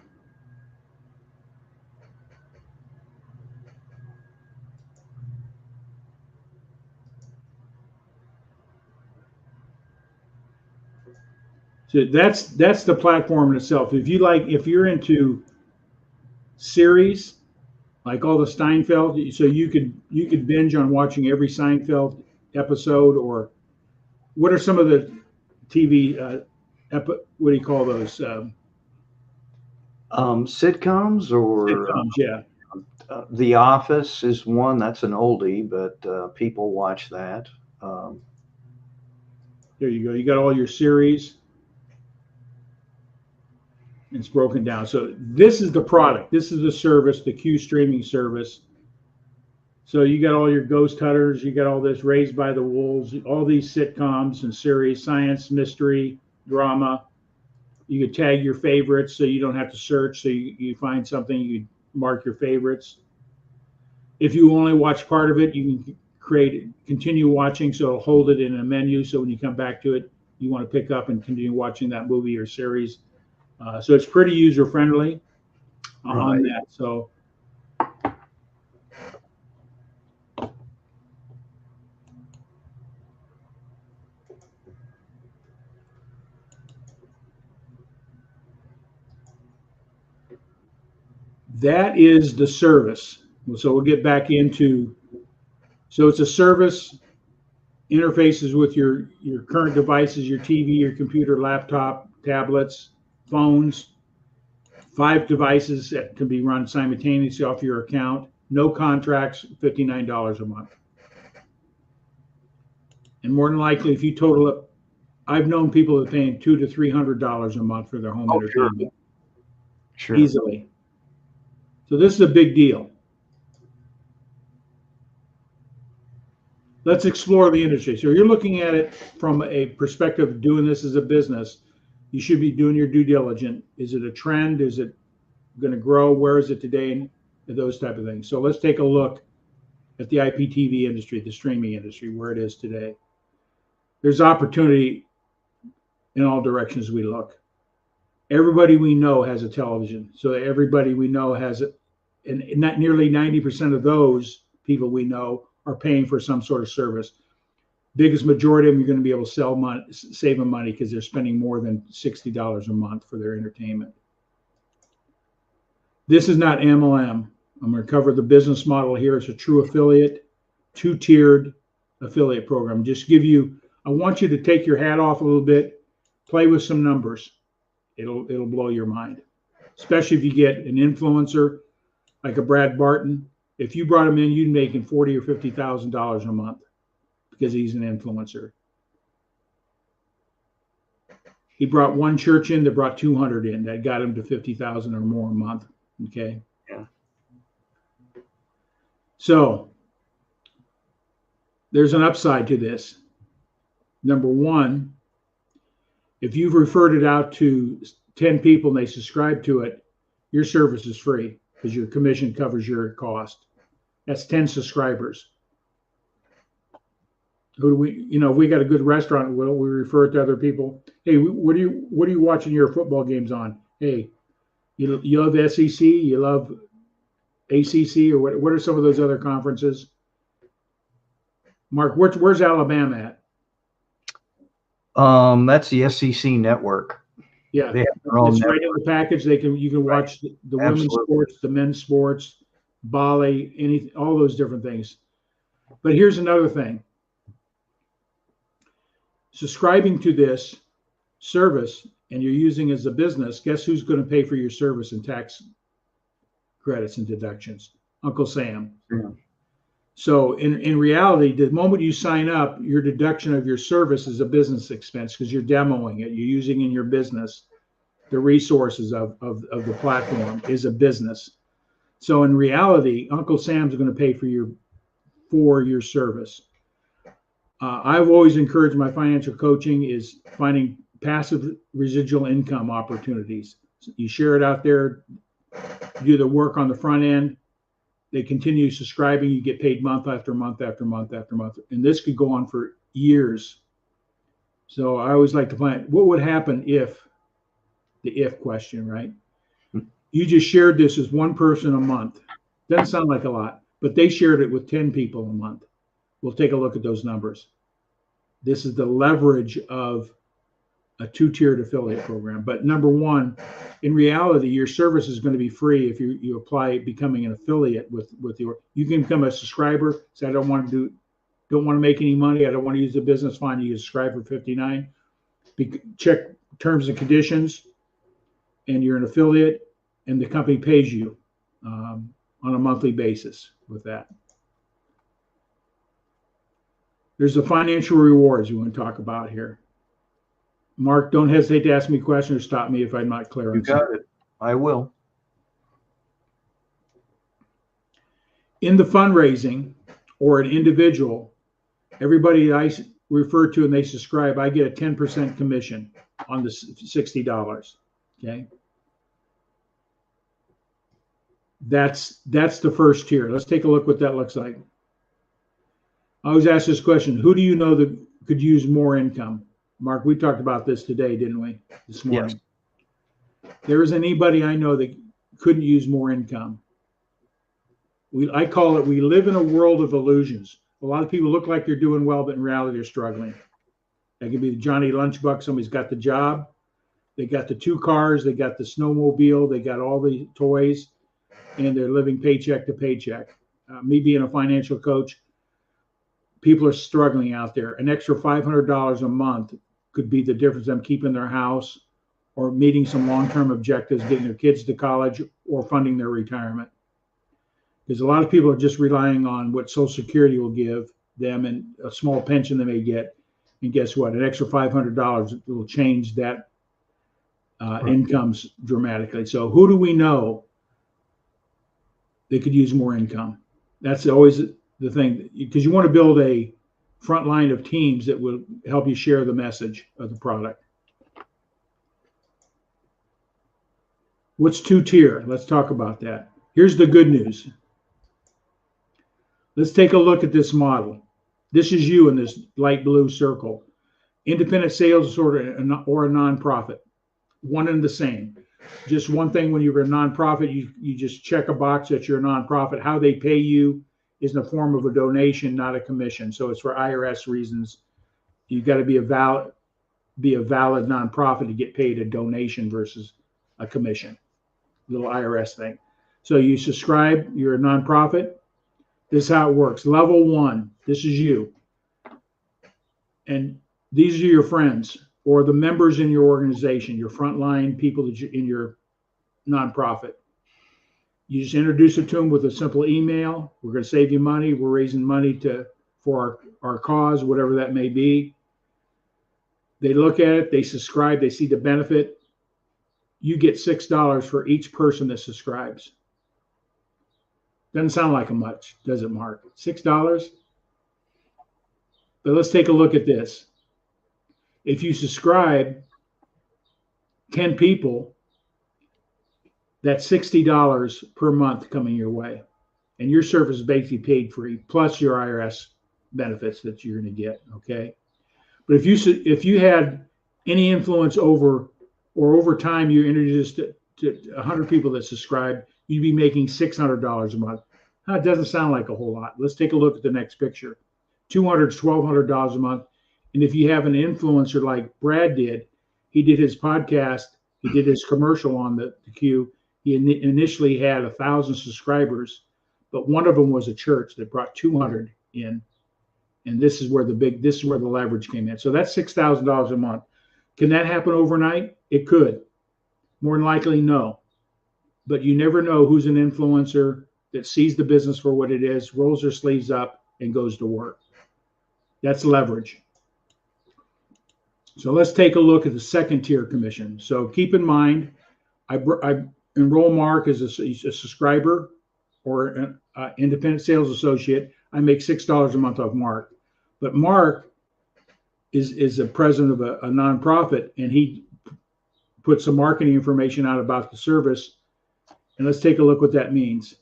So that's the platform in itself. If you're into series, like all the Steinfeld, so you could binge on watching every Seinfeld episode. Or what are some of the TV what do you call those? Sitcoms or sitcoms, yeah. The Office is one. That's an oldie, but people watch that. There you go. You got all your series. It's broken down. So this is the product. This is the service, the CUE streaming service. So you got all your Ghost Hunters. You got all this Raised by the Wolves, all these sitcoms and series, science, mystery, drama. You could tag your favorites so you don't have to search. So you find something, you mark your favorites. If you only watch part of it, you can continue watching. So it'll hold it in a menu. So when you come back to it, you want to pick up and continue watching that movie or series. So it's pretty user friendly on that. So that is the service. So we'll get back into, so it's a service interfaces with your current devices, your TV, your computer, laptop, tablets, phones, 5 devices that can be run simultaneously off your account. No contracts, $59 a month. And more than likely, if you total up, I've known people that are paying $200 to $300 a month for their home entertainment. Sure. Easily. So this is a big deal. Let's explore the industry. So you're looking at it from a perspective of doing this as a business. You should be doing your due diligence. Is it a trend? Is it going to grow? Where is it today? And those type of things. So let's take a look at the IPTV industry, the streaming industry, where it is today. There's opportunity in all directions we look. Everybody we know has a television. So everybody we know has it. And not nearly 90% of those people we know are paying for some sort of service. Biggest majority of them, you're going to be able to save them money because they're spending more than $60 a month for their entertainment. This is not MLM. I'm going to cover the business model here. It's a true affiliate, 2-tiered affiliate program. I want you to take your hat off a little bit, play with some numbers. It'll blow your mind, especially if you get an influencer like a Brad Barton. If you brought him in, you'd make him $40,000 or $50,000 a month because he's an influencer. He brought one church in that brought 200 in. That got him to 50,000 or more a month. Okay. Yeah. So there's an upside to this. Number one, if you've referred it out to 10 people and they subscribe to it, your service is free because your commission covers your cost. That's 10 subscribers. Who do we got a good restaurant, we refer it to other people. Hey, what are you watching your football games on? Hey, you love SEC, you love ACC, or what are some of those other conferences? Mark, where's Alabama at? That's the SEC network. Yeah, they have their own it's network. right in the package. You can watch the women's sports, the men's sports, volley, all those different things. But here's another thing. Subscribing to this service and you're using it as a business, guess who's going to pay for your service and tax credits and deductions? Uncle Sam. Yeah. So in reality, the moment you sign up, your deduction of your service is a business expense because you're demoing it. You're using in your business. The resources of the platform is a business. So in reality, Uncle Sam's going to pay for your service. I've always encouraged my financial coaching is finding passive residual income opportunities. You share it out there, do the work on the front end. They continue subscribing. You get paid month after month after month after month. And this could go on for years. So I always like to find what would happen if, the if question, right? You just shared this as one person a month. Doesn't sound like a lot, but they shared it with 10 people a month. We'll take a look at those numbers. This is the leverage of a 2-tiered affiliate program. But number one, in reality, your service is going to be free if you apply becoming an affiliate with you can become a subscriber. Say, I don't want to make any money. I don't want to use the business. Fine, you subscribe for $59. Check terms and conditions, and you're an affiliate, and the company pays you on a monthly basis with that. There's the financial rewards we want to talk about here. Mark, don't hesitate to ask me questions or stop me if I'm not clear. You got it. I will. In the fundraising or an individual, everybody I refer to and they subscribe, I get a 10% commission on the $60. Okay. That's the first tier. Let's take a look what that looks like. I always ask this question: who do you know that could use more income? Mark, we talked about this today, didn't we? This morning. Yes. There isn't anybody I know that couldn't use more income. I call it, we live in a world of illusions. A lot of people look like they're doing well, but in reality, they're struggling. That could be the Johnny Lunchbox. Somebody's got the job. They got the 2 cars. They got the snowmobile. They got all the toys, and they're living paycheck to paycheck. Me being a financial coach, people are struggling out there. An extra $500 a month could be the difference in them keeping their house or meeting some long-term objectives, getting their kids to college or funding their retirement. Because a lot of people are just relying on what Social Security will give them and a small pension they may get. And guess what? An extra $500 will change that incomes dramatically. So who do we know that could use more income? That's always the thing, because you want to build a front line of teams that will help you share the message of the product. What's two-tier? Let's talk about that. Here's the good news. Let's take a look at this model. This is you in this light blue circle. Independent sales or a nonprofit. One and the same. Just one thing, when you're a nonprofit, you just check a box that you're a nonprofit. How they pay you is in the form of a donation, not a commission. So it's for IRS reasons. You've got to be a valid nonprofit to get paid a donation versus a commission. Little IRS thing. So you subscribe, you're a nonprofit. This is how it works. Level 1, this is you. And these are your friends or the members in your organization, your frontline people that in your nonprofit. You just introduce it to them with a simple email. We're going to save you money. We're raising money for our cause, whatever that may be. They look at it, they subscribe, they see the benefit. You get $6 for each person that subscribes. Doesn't sound like much, does it, Mark? $6? But let's take a look at this. If you subscribe 10 people, that's $60 per month coming your way. And your service is basically paid free, plus your IRS benefits that you're going to get, okay? But if you had any influence over time you introduced it to 100 people that subscribe, you'd be making $600 a month. It doesn't sound like a whole lot. Let's take a look at the next picture. $200 to $1,200 a month. And if you have an influencer like Brad did, he did his podcast, he did his commercial on the CUE. He initially had 1,000 subscribers, but one of them was a church that brought 200 in. And this is where the leverage came in. So that's $6,000 a month. Can that happen overnight? It could. More than likely, no. But you never know who's an influencer that sees the business for what it is, rolls their sleeves up, and goes to work. That's leverage. So let's take a look at the second tier commission. So keep in mind, I enroll Mark as a subscriber or an independent sales associate. I make $6 a month off Mark. But Mark is a president of a nonprofit, and he put some marketing information out about the service. And let's take a look what that means.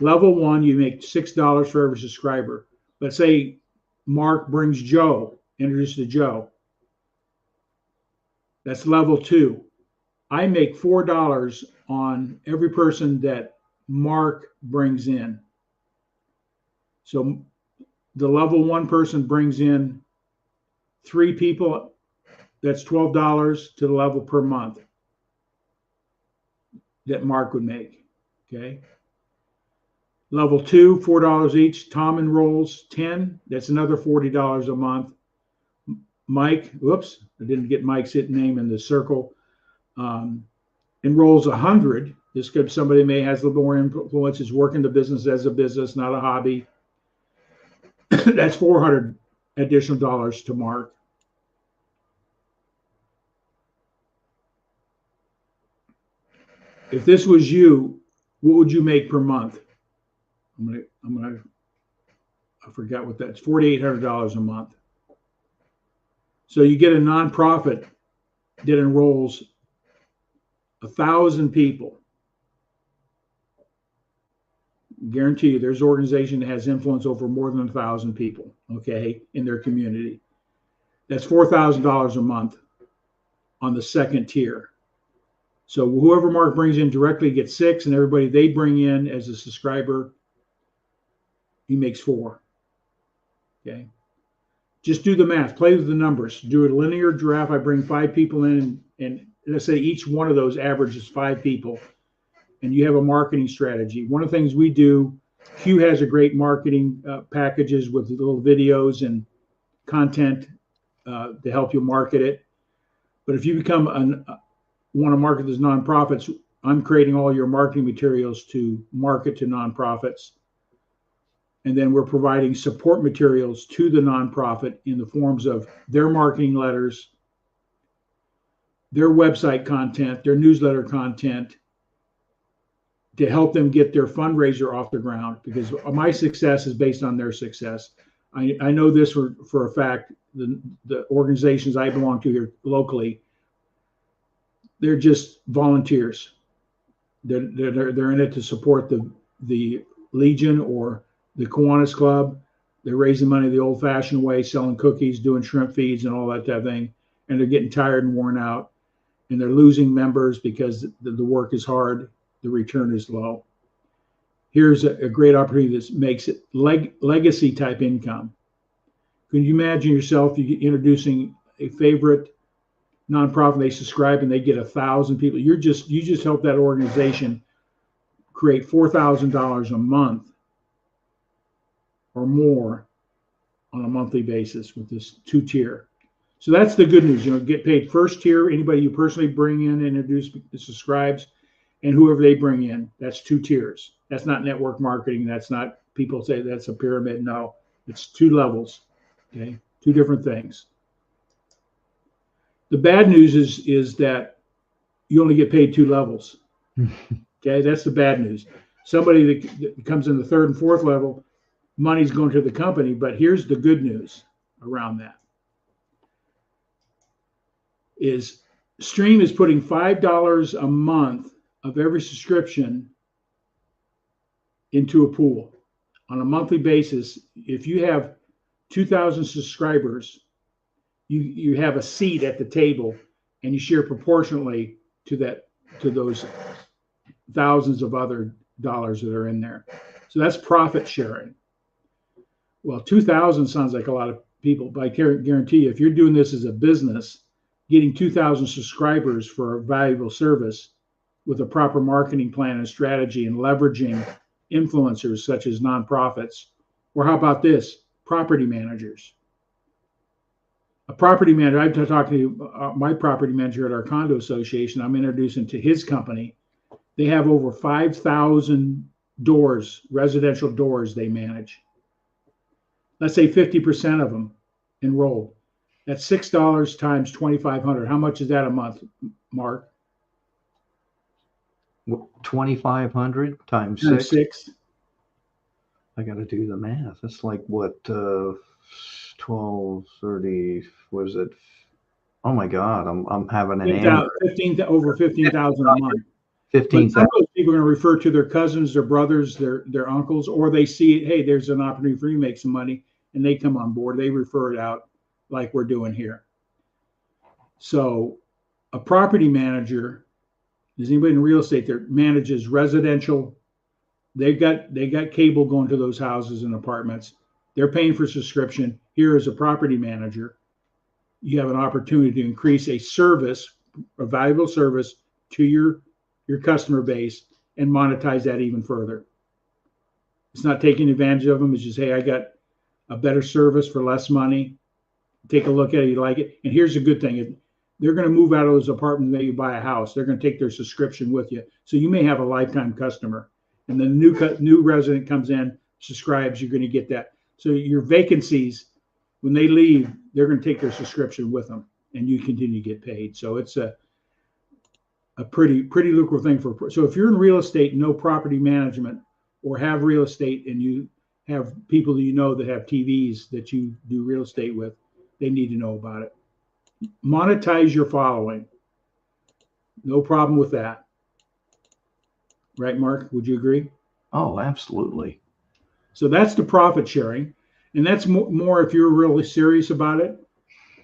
Level 1, you make $6 for every subscriber. Let's say Mark brings Joe, introduce to Joe. That's level 2. I make $4 on every person that Mark brings in. So the level 1 person brings in 3 people. That's $12 to the level per month that Mark would make. Okay. Level 2, $4 each. Tom enrolls 10. That's another $40 a month. Mike, whoops, I didn't get Mike's name in the circle. Enrolls 100. This could be somebody may has a little more influence, is working the business as a business, not a hobby. That's $400 additional dollars to Mark. If this was you, what would you make per month? I forgot what that's, $4,800 a month. So you get a nonprofit that enrolls 1,000 people. Guarantee you there's an organization that has influence over more than 1,000 people, okay, in their community. That's $4,000 a month on the second tier. So whoever Mark brings in directly gets 6, and everybody they bring in as a subscriber, he makes 4. Okay. Just do the math, play with the numbers, do a linear graph. I bring 5 people in, and let's say each one of those averages 5 people, and you have a marketing strategy. One of the things we do CUE has a great marketing packages with little videos and content to help you market it. But if you become want to market as nonprofits, I'm creating all your marketing materials to market to nonprofits. And then we're providing support materials to the nonprofit in the forms of their marketing letters, their website content, their newsletter content, to help them get their fundraiser off the ground, because my success is based on their success. I know this for a fact. The organizations I belong to here locally, they're just volunteers. They're in it to support the Legion or the Kiwanis Club. They're raising money the old-fashioned way, selling cookies, doing shrimp feeds, and all that type of thing. And they're getting tired and worn out, and they're losing members because the work is hard, the return is low. Here's a great opportunity that makes it legacy type income. Can you imagine yourself introducing a favorite nonprofit, they subscribe and they get 1,000 people? You just help that organization create $4,000 a month or more on a monthly basis with this 2-tier. So that's the good news. Get paid first tier, anybody you personally bring in and introduce subscribes, and whoever they bring in. That's 2 tiers. That's not network marketing. That's not, people say that's a pyramid. No, it's 2 levels. Okay, 2 different things. The bad news is that you only get paid 2 levels. Okay, that's the bad news. Somebody that comes in the 3rd and 4th level, money's going to the company. But here's the good news around that: is Stream is putting $5 a month of every subscription into a pool on a monthly basis. If you have 2,000 subscribers, you have a seat at the table, and you share proportionately to those thousands of other dollars that are in there. So that's profit sharing. Well, 2,000 sounds like a lot of people, but I guarantee you, if you're doing this as a business, getting 2,000 subscribers for a valuable service with a proper marketing plan and strategy, and leveraging influencers such as nonprofits, or how about this, property managers. A property manager, I've talked to my property manager at our condo association. I'm introducing to his company. They have over 5,000 doors, residential doors they manage. Let's say 50% of them enrolled. That's $6 times 2,500. How much is that a month, Mark? 2,500 times 6. I got to do the math. That's like what, 12, 30, was it? Oh my God, I'm having an over 15,000 a month. 15,000. Some of those people are going to refer to their cousins, their brothers, their uncles, or they see, hey, there's an opportunity for you to make some money, and they come on board. They refer it out like we're doing here. So a property manager, is anybody in real estate that manages residential? They've got cable going to those houses and apartments. They're paying for subscription. Here as a property manager, you have an opportunity to increase a service, a valuable service to your customer base, and monetize that even further. It's not taking advantage of them. It's just, hey, I got a better service for less money. Take a look at it, you like it. And here's a good thing: they're going to move out of those apartments that you buy a house. They're going to take their subscription with you. So you may have a lifetime customer, and then new resident comes in, subscribes, you're going to get that. So your vacancies, when they leave, they're going to take their subscription with them, and you continue to get paid. So it's a pretty lucrative thing so if you're in real estate and no property management, or have real estate and you have people that you know that have TVs that you do real estate with, they need to know about it. Monetize your following. No problem with that. Right, Mark? Would you agree? Oh, absolutely. So that's the profit sharing. And that's more if you're really serious about it.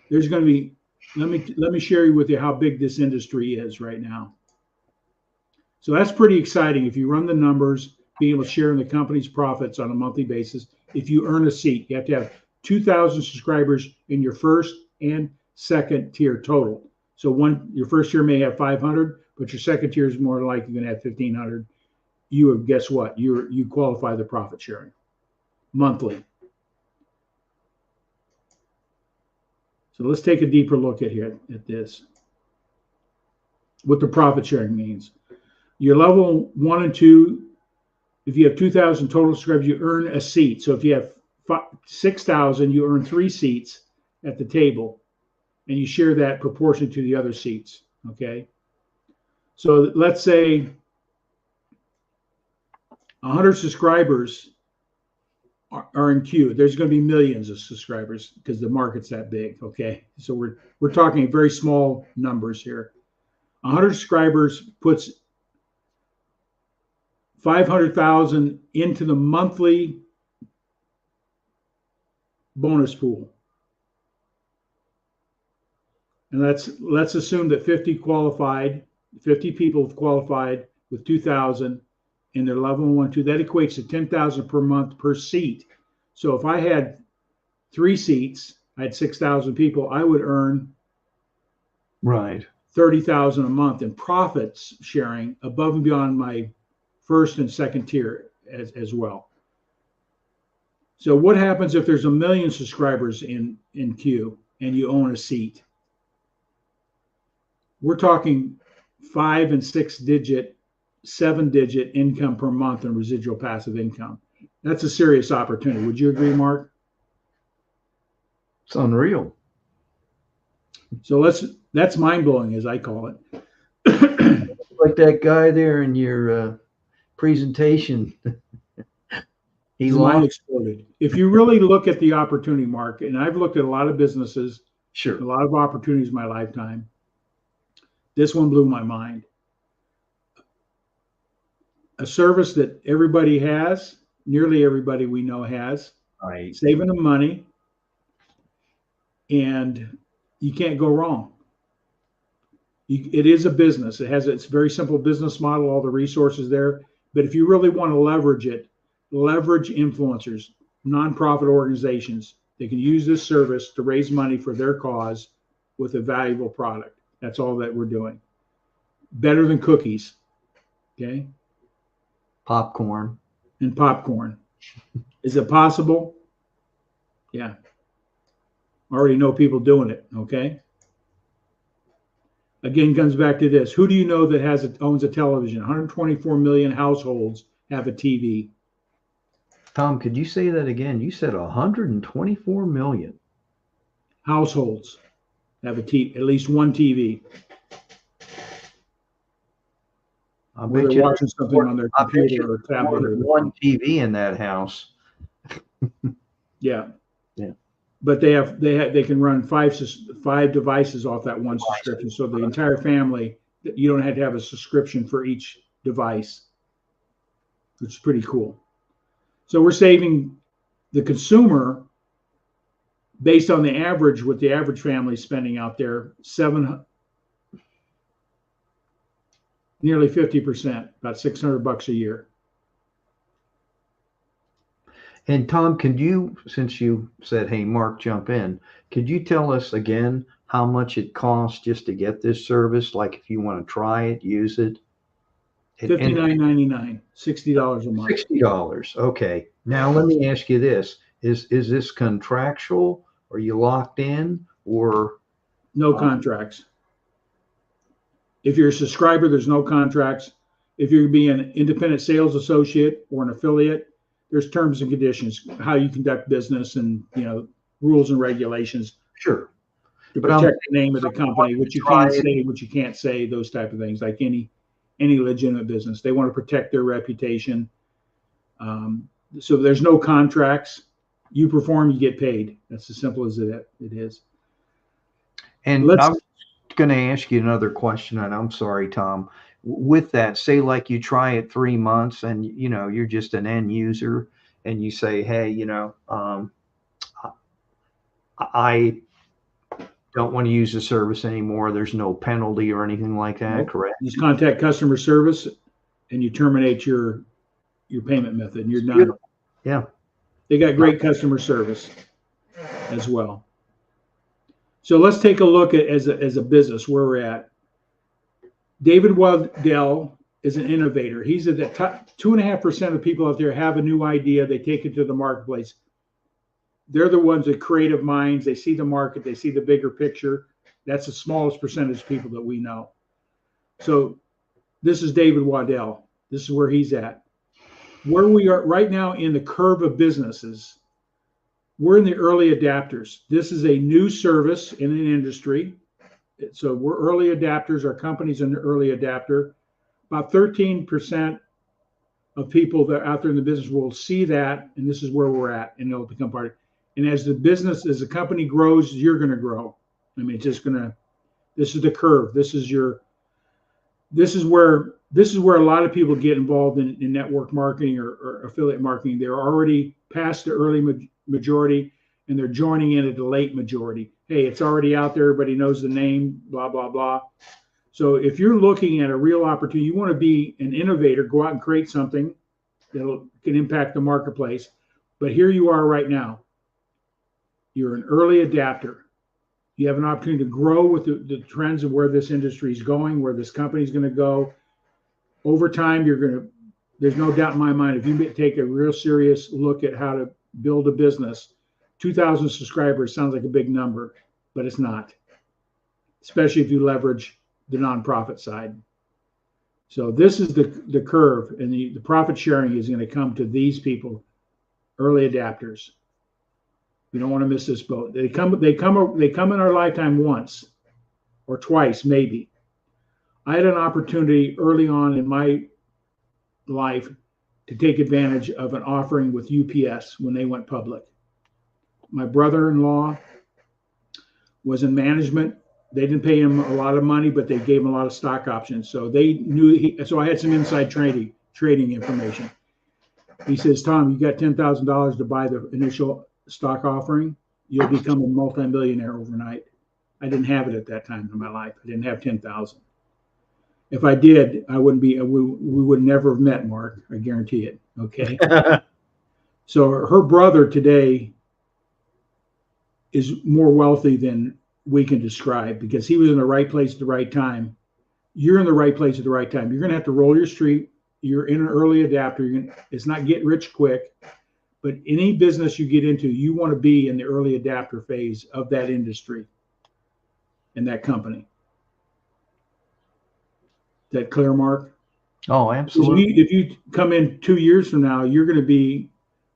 There's going to be, let me share with you how big this industry is right now. So that's pretty exciting. If you run the numbers, being able to share in the company's profits on a monthly basis. If you earn a seat, you have to have 2,000 subscribers in your first and second tier total. So your first tier may have 500, but your second tier is more likely going to have 1,500. guess what? You qualify the profit sharing monthly. So let's take a deeper look at this. What the profit sharing means. Your level 1 and 2, if you have 2,000 total subscribers, you earn a seat. So if you have 6,000, you earn 3 seats at the table, and you share that proportion to the other seats. Okay. So let's say 100 subscribers are in CUE. There's going to be millions of subscribers because the market's that big. Okay. So we're talking very small numbers here. 100 subscribers puts 500,000 into the monthly bonus pool. And let's assume that 50 people have qualified with 2,000 in their level 1, 2. That equates to 10,000 per month per seat. So if I had 3 seats, I had 6,000 people, I would earn right 30,000 a month in profits sharing above and beyond my first and second tier as well. So what happens if there's 1 million subscribers in CUE and you own a seat? We're talking 5 and 6 digit, 7 digit income per month in residual passive income. That's a serious opportunity. Would you agree, Mark? It's unreal. So that's mind blowing, as I call it. Like that guy there in your presentation. His mind exploded. If you really look at the opportunity, Mark, and I've looked at a lot of businesses, sure, a lot of opportunities in my lifetime. This one blew my mind. A service that everybody has, nearly everybody we know has, right, saving them money, and you can't go wrong. It is a business. It's a very simple business model, all the resources there. But if you really want to leverage it, leverage influencers, nonprofit organizations. They can use this service to raise money for their cause with a valuable product. That's all that we're doing. Better than cookies. Okay. popcorn. And popcorn. Is it possible? Yeah. Already know people doing it. Okay. Again, comes back to this. Who do you know that owns a television? 124 million households have a TV. Tom, could you say that again? You said 124 million households have at least one TV. I bet they're watching something on their computer or tablet. Or one TV in that house. Yeah. Yeah. But they can run five devices off that one subscription. So the entire family, you don't have to have a subscription for each device, which is pretty cool. So we're saving the consumer, based on the average, what the average family is spending out there, nearly 50%, about $600 a year. And Tom, could you, since you said, hey, Mark, jump in, could you tell us again how much it costs just to get this service? Like if you want to try it, use it? $59.99, $60 a month. $60. Okay. Now let me ask you this. Is this contractual? Are you locked in or? No contracts. If you're a subscriber, there's no contracts. If you're being an independent sales associate or an affiliate, there's terms and conditions, how you conduct business and, rules and regulations. Sure. To protect the name of the company, what you can say, what you can't say, those type of things, like any legitimate business. They want to protect their reputation. So there's no contracts. You perform, you get paid. That's as simple as it is. And I'm going to ask you another question, and I'm sorry, Tom. With that, say like you try it 3 months and, you're just an end user and you say, hey, I don't want to use the service anymore. There's no penalty or anything like that, nope. Correct? You just contact customer service and you terminate your payment method and you're done. Beautiful. Yeah. They got great customer service as well. So let's take a look at as a business where we're at. David Waddell is an innovator. He's at the top 2.5% of people out there have a new idea. They take it to the marketplace. They're the ones that creative minds. They see the market. They see the bigger picture. That's the smallest percentage of people that we know. So this is David Waddell. This is where he's at. Where we are right now in the curve of businesses, we're in the early adapters. This is a new service in an industry. So we're early adapters. Our company's an early adapter. About 13% of people that are out there in the business world see that, and this is where we're at, and they'll become part of it. And as the company grows, you're going to grow. I mean, it's just going to, this is the curve. This is where a lot of people get involved in network marketing or affiliate marketing. They're already past the early majority, and they're joining in at the late majority. Hey, it's already out there. Everybody knows the name, blah, blah, blah. So if you're looking at a real opportunity, you want to be an innovator, go out and create something that can impact the marketplace. But here you are right now. You're an early adapter. You have an opportunity to grow with the trends of where this industry is going, where this company is going to go. Over time, there's no doubt in my mind, if you take a real serious look at how to build a business, 2,000 subscribers sounds like a big number, but it's not, especially if you leverage the nonprofit side. So this is the curve, and the profit sharing is going to come to these people, early adapters. You don't want to miss this boat. They come in our lifetime once or twice, maybe. I had an opportunity early on in my life to take advantage of an offering with UPS when they went public. My brother-in-law was in management. They didn't pay him a lot of money, but they gave him a lot of stock options. So they knew so I had some inside trading information. He says, Tom, you got $10,000 to buy the initial stock offering. You'll become a multimillionaire overnight. I didn't have it at that time in my life. I didn't have 10,000. If I did, I wouldn't be, we would never have met, Mark. I guarantee it. Okay. So her brother today is more wealthy than we can describe because he was in the right place at the right time. You're in the right place at the right time. You're going to have to roll your street. You're in an early adapter. It's not get rich quick, but any business you get into, you want to be in the early adapter phase of that industry and that company. Is that clear, Mark? Oh, absolutely. If you come in 2 years from now, you're going to be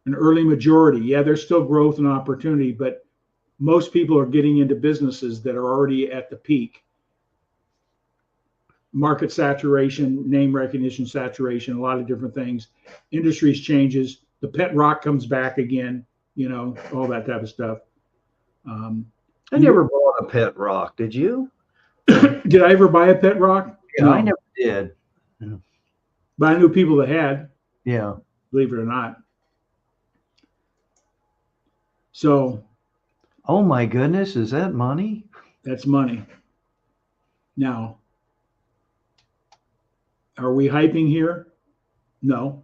an early majority. Yeah, there's still growth and opportunity, but most people are getting into businesses that are already at the peak. Market saturation, name recognition saturation, a lot of different things. Industries changes. The pet rock comes back again, all that type of stuff. I never bought a pet rock. Did you? Did I ever buy a pet rock? Yeah, No. I never did. But I knew people that had. Yeah. Believe it or not. So. Oh my goodness, is that money? That's money. Now, are we hyping here? No.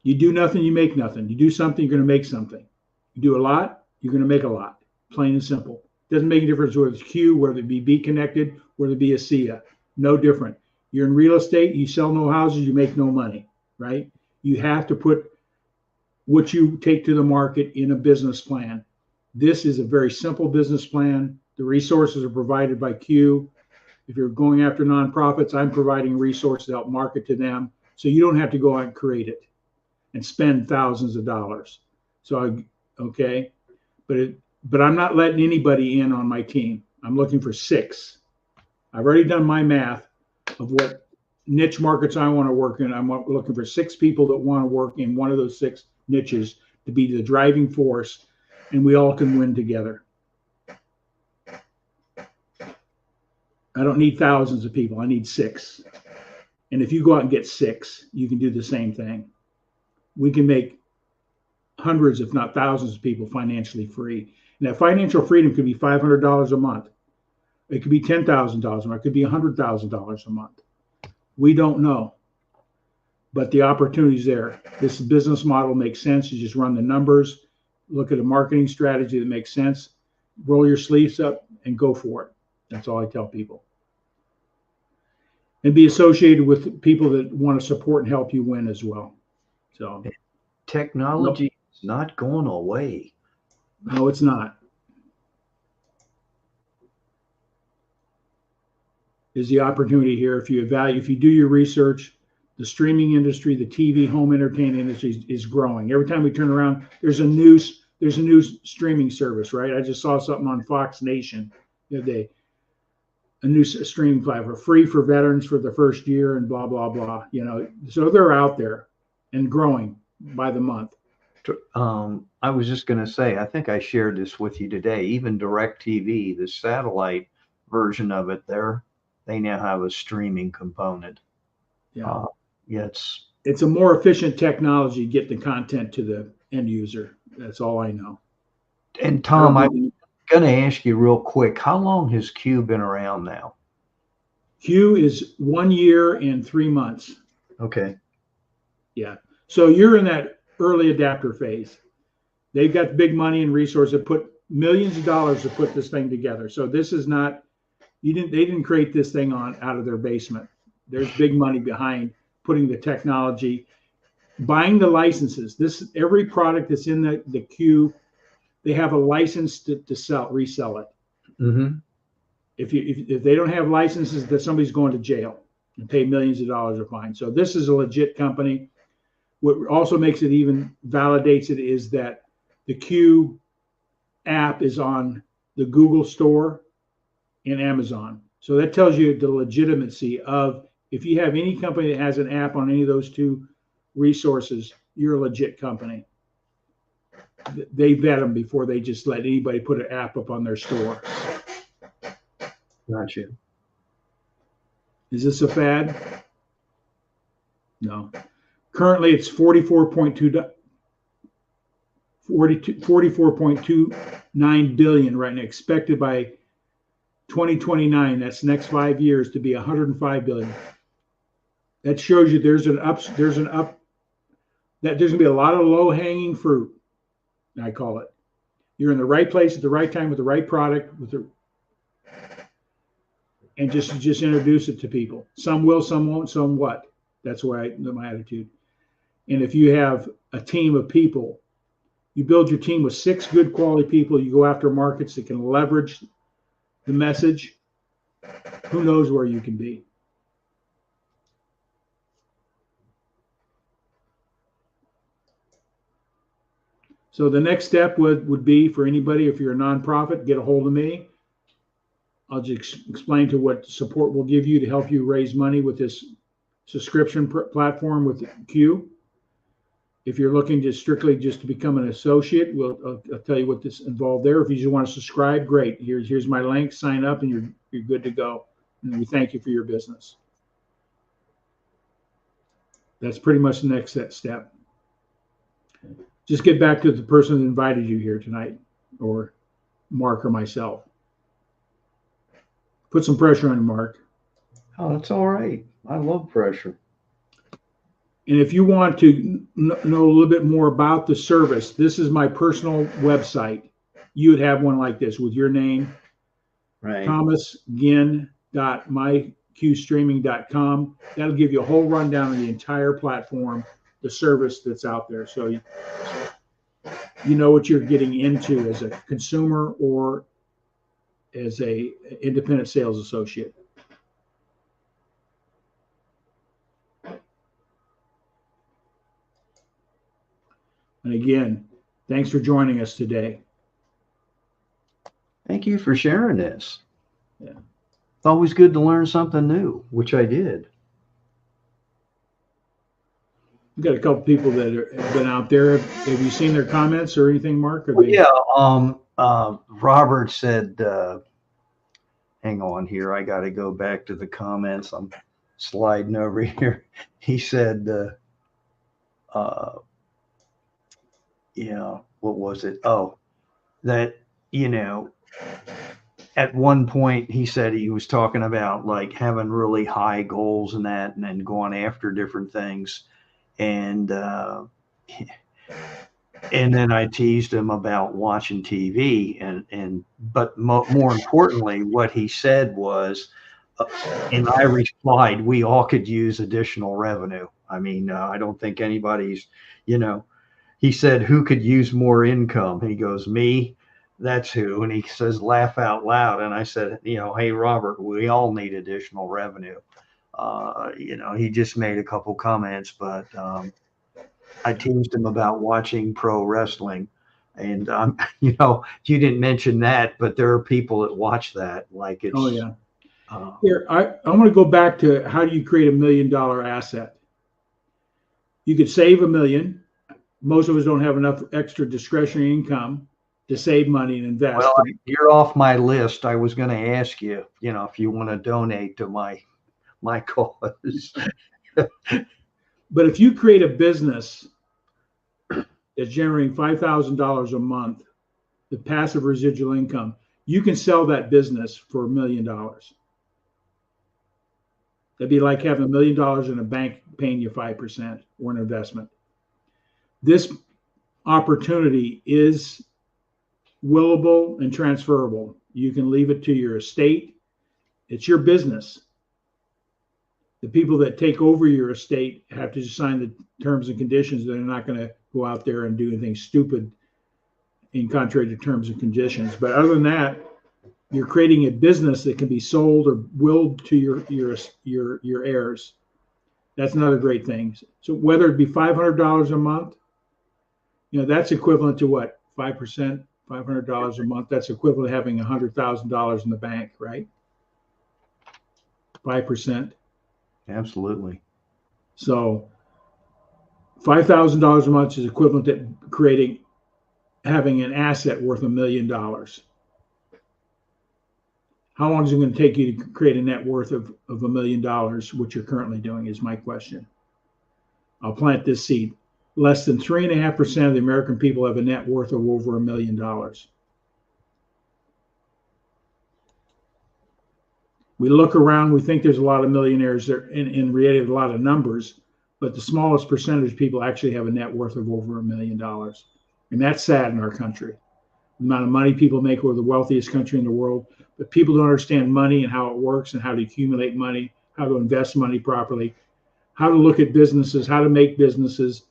You do nothing, you make nothing. You do something, you're going to make something. You do a lot, you're going to make a lot. Plain and simple. Doesn't make a difference whether it's CUE, whether it be Connected, whether it be a CUE. No different. You're in real estate, you sell no houses, you make no money, right? You have to put what you take to the market in a business plan. This is a very simple business plan. The resources are provided by CUE. If you're going after nonprofits, I'm providing resources to help market to them. So you don't have to go out and create it and spend thousands of dollars. So, okay. But I'm not letting anybody in on my team. I'm looking for 6. I've already done my math of what niche markets I want to work in. I'm looking for 6 people that want to work in one of those 6 niches to be the driving force, and we all can win together. I don't need thousands of people. I need 6. And if you go out and get 6, you can do the same thing. We can make hundreds, if not thousands of people financially free. And that financial freedom could be $500 a month. It could be $10,000 a month. It could be $100,000 a month. We don't know. But the opportunity is there. This business model makes sense. You just run the numbers, look at a marketing strategy that makes sense, roll your sleeves up and go for it. That's all I tell people. and be associated with people that want to support and help you win as well. So Technology is not going away. no, it's not. Is the opportunity here if you do your research. The streaming industry, the TV home entertainment industry is growing. Every time we turn around, there's a new streaming service, right? I just saw something on Fox Nation the other day, a new streaming platform, free for veterans for the first year, and blah blah blah. So they're out there and growing by the month. I was just going to say, I think I shared this with you today. Even DirecTV, the satellite version of it, they now have a streaming component. Yeah. Yeah, it's a more efficient technology to get the content to the end user. That's all I know. And Tom, I'm going to ask you real quick, how long has CUE been around now? CUE is 1 year and 3 months. Okay. Yeah. So you're in that early adapter phase. They've got big money and resources, put millions of dollars to put this thing together. So this is not, they didn't create this thing out of their basement. There's big money behind putting the technology, buying the licenses. Every product that's in the CUE, they have a license to resell it. Mm-hmm. If they don't have licenses, that somebody's going to jail and pay millions of dollars a fine. So this is a legit company. What also makes it even validates it is that the CUE app is on the Google Store and Amazon. So that tells you the legitimacy of, if you have any company that has an app on any of those two resources, you're a legit company. They vet them before they just let anybody put an app up on their store. Gotcha. Is this a fad? No. Currently, it's 44.29 billion right now, expected by 2029. That's next 5 years to be 105 billion. That shows you there's that there's going to be a lot of low hanging fruit. I call it. You're in the right place at the right time with the right product, and just introduce it to people. Some will, some won't, some what. That's my attitude. And if you have a team of people, you build your team with 6 good quality people. You go after markets that can leverage the message. Who knows where you can be? So the next step would be for anybody, if you're a nonprofit, get a hold of me. I'll just explain to what support we'll give you to help you raise money with this subscription platform with CUE. If you're looking to strictly just to become an associate, I'll tell you what this involved there. If you just want to subscribe, great. Here's my link. Sign up, and you're good to go. And we thank you for your business. That's pretty much the next step. Just get back to the person that invited you here tonight, or Mark or myself. Put some pressure on Mark. Oh, that's all right. I love pressure. And if you want to know a little bit more about the service, this is my personal website. You would have one like this with your name, right? thomasginn.myqstreaming.com. That'll give you a whole rundown of the entire platform, the service that's out there. So you know what you're getting into as a consumer or as a independent sales associate. And again, thanks for joining us today. Thank you for sharing this. Yeah. It's always good to learn something new, which I did. We've got a couple people that have been out there. Have you seen their comments or anything, Mark? Yeah. Robert said, hang on here. I got to go back to the comments. I'm sliding over here. He said, yeah, what was it? Oh, that, at one point he said he was talking about like having really high goals and that, and then going after different things. And then I teased him about watching TV, but more importantly, what he said was, And I replied, we all could use additional revenue. I mean, I don't think anybody's, you know, he said, who could use more income? He goes, me, that's who. And he says, laugh out loud. And I said, hey, Robert, we all need additional revenue. He just made a couple comments, but I teased him about watching pro wrestling. And, you didn't mention that, but there are people that watch that. Like it's, Oh, yeah. Here, I want to go back to how do you create $1 million asset? You could save $1 million. Most of us don't have enough extra discretionary income to save money and invest. Well, you're off my list. I was going to ask you, if you want to donate to my cause. But if you create a business that's generating $5,000 a month, the passive residual income, you can sell that business for $1 million. That'd be like having $1 million in a bank paying you 5% or an investment. This opportunity is willable and transferable. You can leave it to your estate. It's your business. The people that take over your estate have to sign the terms and conditions. They're not going to go out there and do anything stupid in contrary to terms and conditions. But other than that, you're creating a business that can be sold or willed to your heirs. That's another great thing. So whether it be $500 a month, that's equivalent to what? 5%, $500 a month. That's equivalent to having $100,000 in the bank, right? 5%. Absolutely. So $5,000 a month is equivalent to having an asset worth $1 million. How long is it going to take you to create a net worth of $1 million, which you're currently doing, is my question. I'll plant this seed. Less than 3.5% of the American people have a net worth of over $1 million. We look around, we think there's a lot of millionaires there, in reality, a lot of numbers, but the smallest percentage of people actually have a net worth of over $1 million. And that's sad in our country. The amount of money people make, we're the wealthiest country in the world, but people don't understand money and how it works and how to accumulate money, how to invest money properly, how to look at businesses, how to make businesses,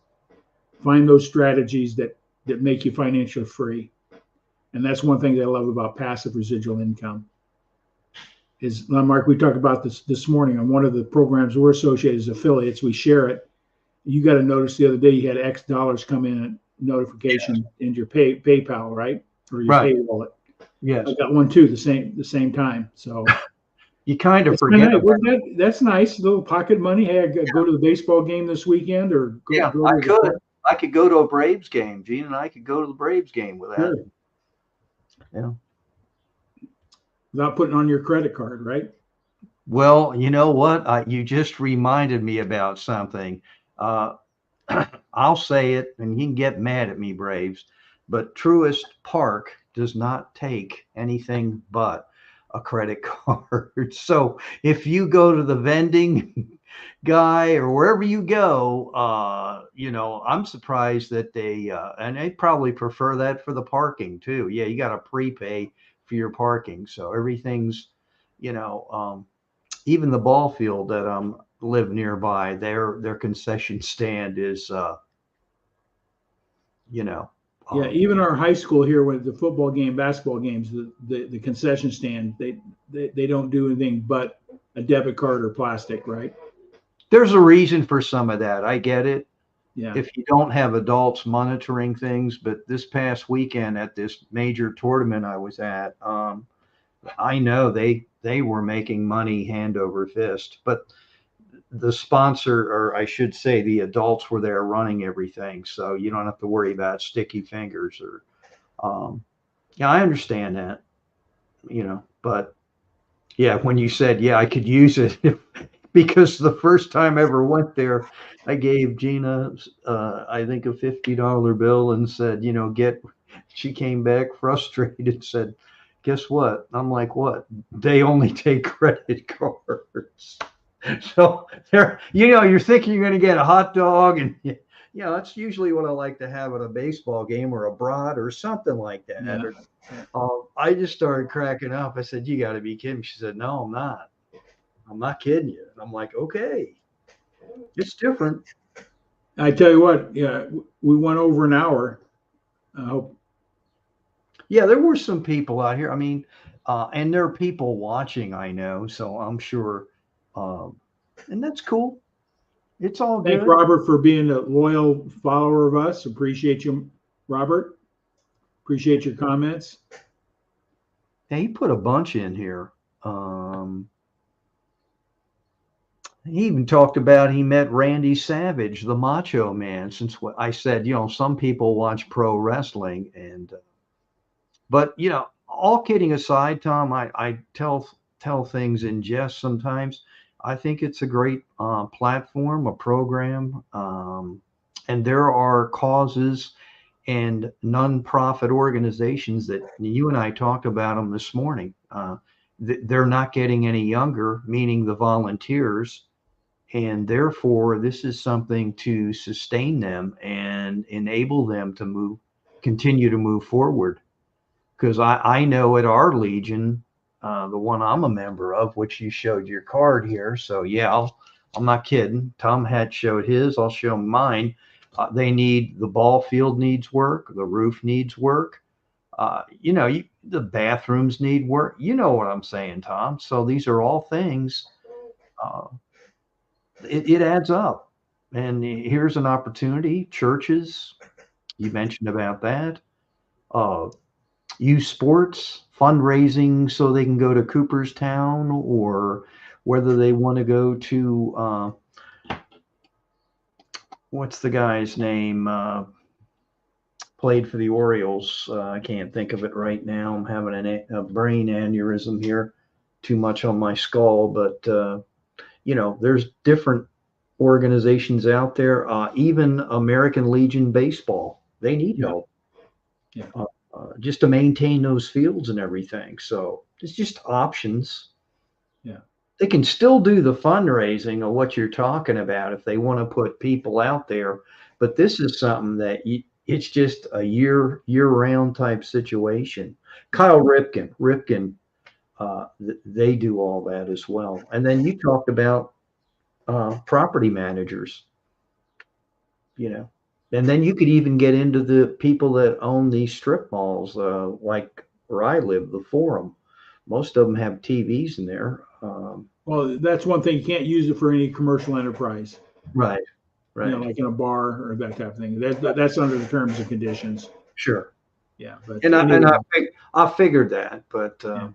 find those strategies that make you financially free. And that's one thing that I love about passive residual income. Is, Mark, we talked about this morning on one of the programs we're associated as affiliates. We share it. You got to notice the other day you had X dollars come in, notification in your PayPal, right? Or your pay wallet. Yes. I got one too, the same time. So you kind of forget. That's nice, little pocket money. Hey, I go to the baseball game this weekend, or I could go to a Braves game. Gene and I could go to the Braves game with that. Sure. Yeah. Without putting on your credit card, right? Well, you know what? You just reminded me about something. I'll say it, and you can get mad at me, Braves, but Truist Park does not take anything but a credit card. So if you go to the vending guy or wherever you go, I'm surprised that and they probably prefer that for the parking too. Yeah, you got to prepay for your parking. So everything's, even the ball field that live nearby, their concession stand is, yeah, even our high school here with the football game, basketball games, the concession stand, they don't do anything but a debit card or plastic, right? There's a reason for some of that. I get it. Yeah. If you don't have adults monitoring things, but this past weekend at this major tournament I was at, I know they were making money hand over fist, but the sponsor, or I should say the adults, were there running everything. So you don't have to worry about sticky fingers or, yeah, I understand that, but yeah, when you said, yeah, I could use it because the first time I ever went there, I gave Gina, I think a $50 bill and said, she came back frustrated and said, guess what? I'm like, what? They only take credit cards. So there, you're thinking you're going to get a hot dog, and that's usually what I like to have at a baseball game or a brat or something like that. Yeah. I just started cracking up. I said, you got to be kidding. She said, no, I'm not. I'm not kidding you. And I'm like, okay, it's different. I tell you what, yeah, we went over an hour. I hope. Yeah, there were some people out here. I mean, and there are people watching, I know, so I'm sure, um, and that's cool. It's all Thank good. Robert for being a loyal follower of us. Appreciate you, Robert. Appreciate your comments. Yeah, he put a bunch in here. Um, he even talked about he met Randy Savage, the Macho Man. Since what I said, some people watch pro wrestling, and but all kidding aside, Tom, I tell things in jest sometimes. I think it's a great platform, a program, and there are causes and nonprofit organizations that you and I talked about them this morning. They're not getting any younger, meaning the volunteers, and therefore this is something to sustain them and enable them to continue to move forward. Because I know at our Legion, the one I'm a member of, which you showed your card here. So yeah, I'm not kidding. Tom had showed his. I'll show mine. The ball field needs work. The roof needs work. The bathrooms need work. You know what I'm saying, Tom. So these are all things. Uh, it adds up. And here's an opportunity. Churches, you mentioned about that. Uh, youth sports fundraising so they can go to Cooperstown, or whether they want to go to what's the guy's name, played for the Orioles. I can't think of it right now. I'm having a brain aneurysm here, too much on my skull. But there's different organizations out there. Even American Legion Baseball, they need help. Yeah. Just to maintain those fields and everything. So it's just options. Yeah. They can still do the fundraising of what you're talking about if they want to put people out there. But this is something that it's just a year-round type situation. Kyle Ripken, they do all that as well. And then you talked about property managers, and then you could even get into the people that own these strip malls, like where I live, the Forum. Most of them have TVs in there. Well, that's one thing. You can't use it for any commercial enterprise. Right. Like in a bar or that type of thing. That's under the terms and conditions. Sure. Yeah, but And anyway. I figured that, but But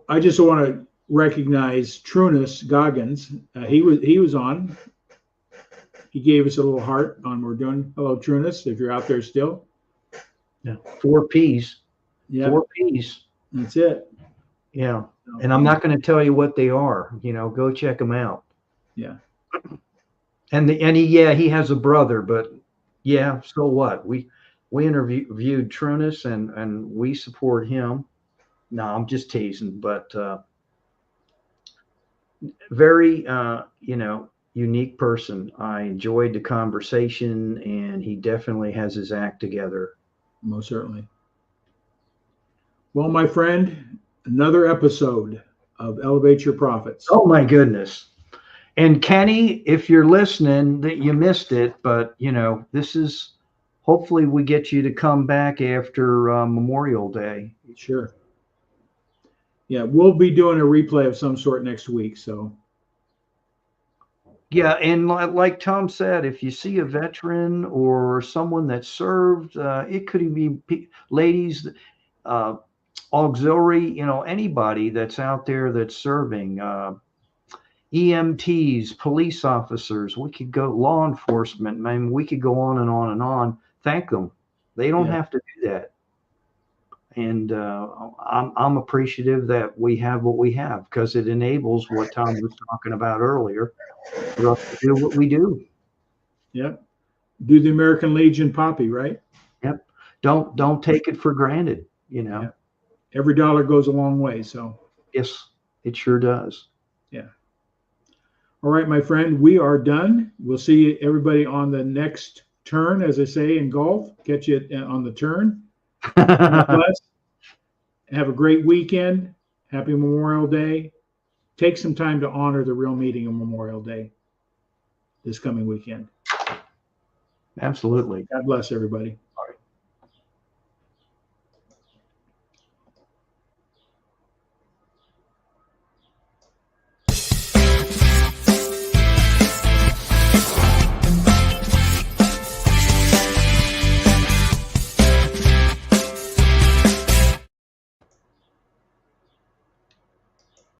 I just want to recognize Trunis Goggins. He was on. He gave us a little heart on we're doing. Hello, Trunis, if you're out there still. Yeah, 4 P's. Yeah, 4 P's. That's it. Yeah, and I'm not going to tell you what they are. Go check them out. Yeah. And he has a brother, but yeah, so what? We interviewed Trunis and we support him. No, I'm just teasing, but very unique person. I enjoyed the conversation, and he definitely has his act together. Most certainly. Well, my friend, another episode of Elevate Your Profits. Oh my goodness. And Kenny, if you're listening, that you missed it, but this is hopefully we get you to come back after Memorial Day. Sure. Yeah, we'll be doing a replay of some sort next week. So. Yeah, and like Tom said, if you see a veteran or someone that served, it could be ladies, auxiliary, anybody that's out there that's serving. EMTs, police officers, we could go law enforcement. I mean, we could go on and on and on. Thank them. They don't have to do that. And I'm appreciative that we have what we have because it enables what Tom was talking about earlier for us to do what we do. Yep. Do the American Legion poppy, right? Yep. Don't take it for granted, Yep. Every dollar goes a long way. So. Yes, it sure does. Yeah. All right, my friend, we are done. We'll see everybody on the next turn, as I say in golf. Catch you on the turn. God bless. Have a great weekend. Happy Memorial Day. take some time to honor the real meaning of Memorial Day this coming weekend. Absolutely. God bless everybody.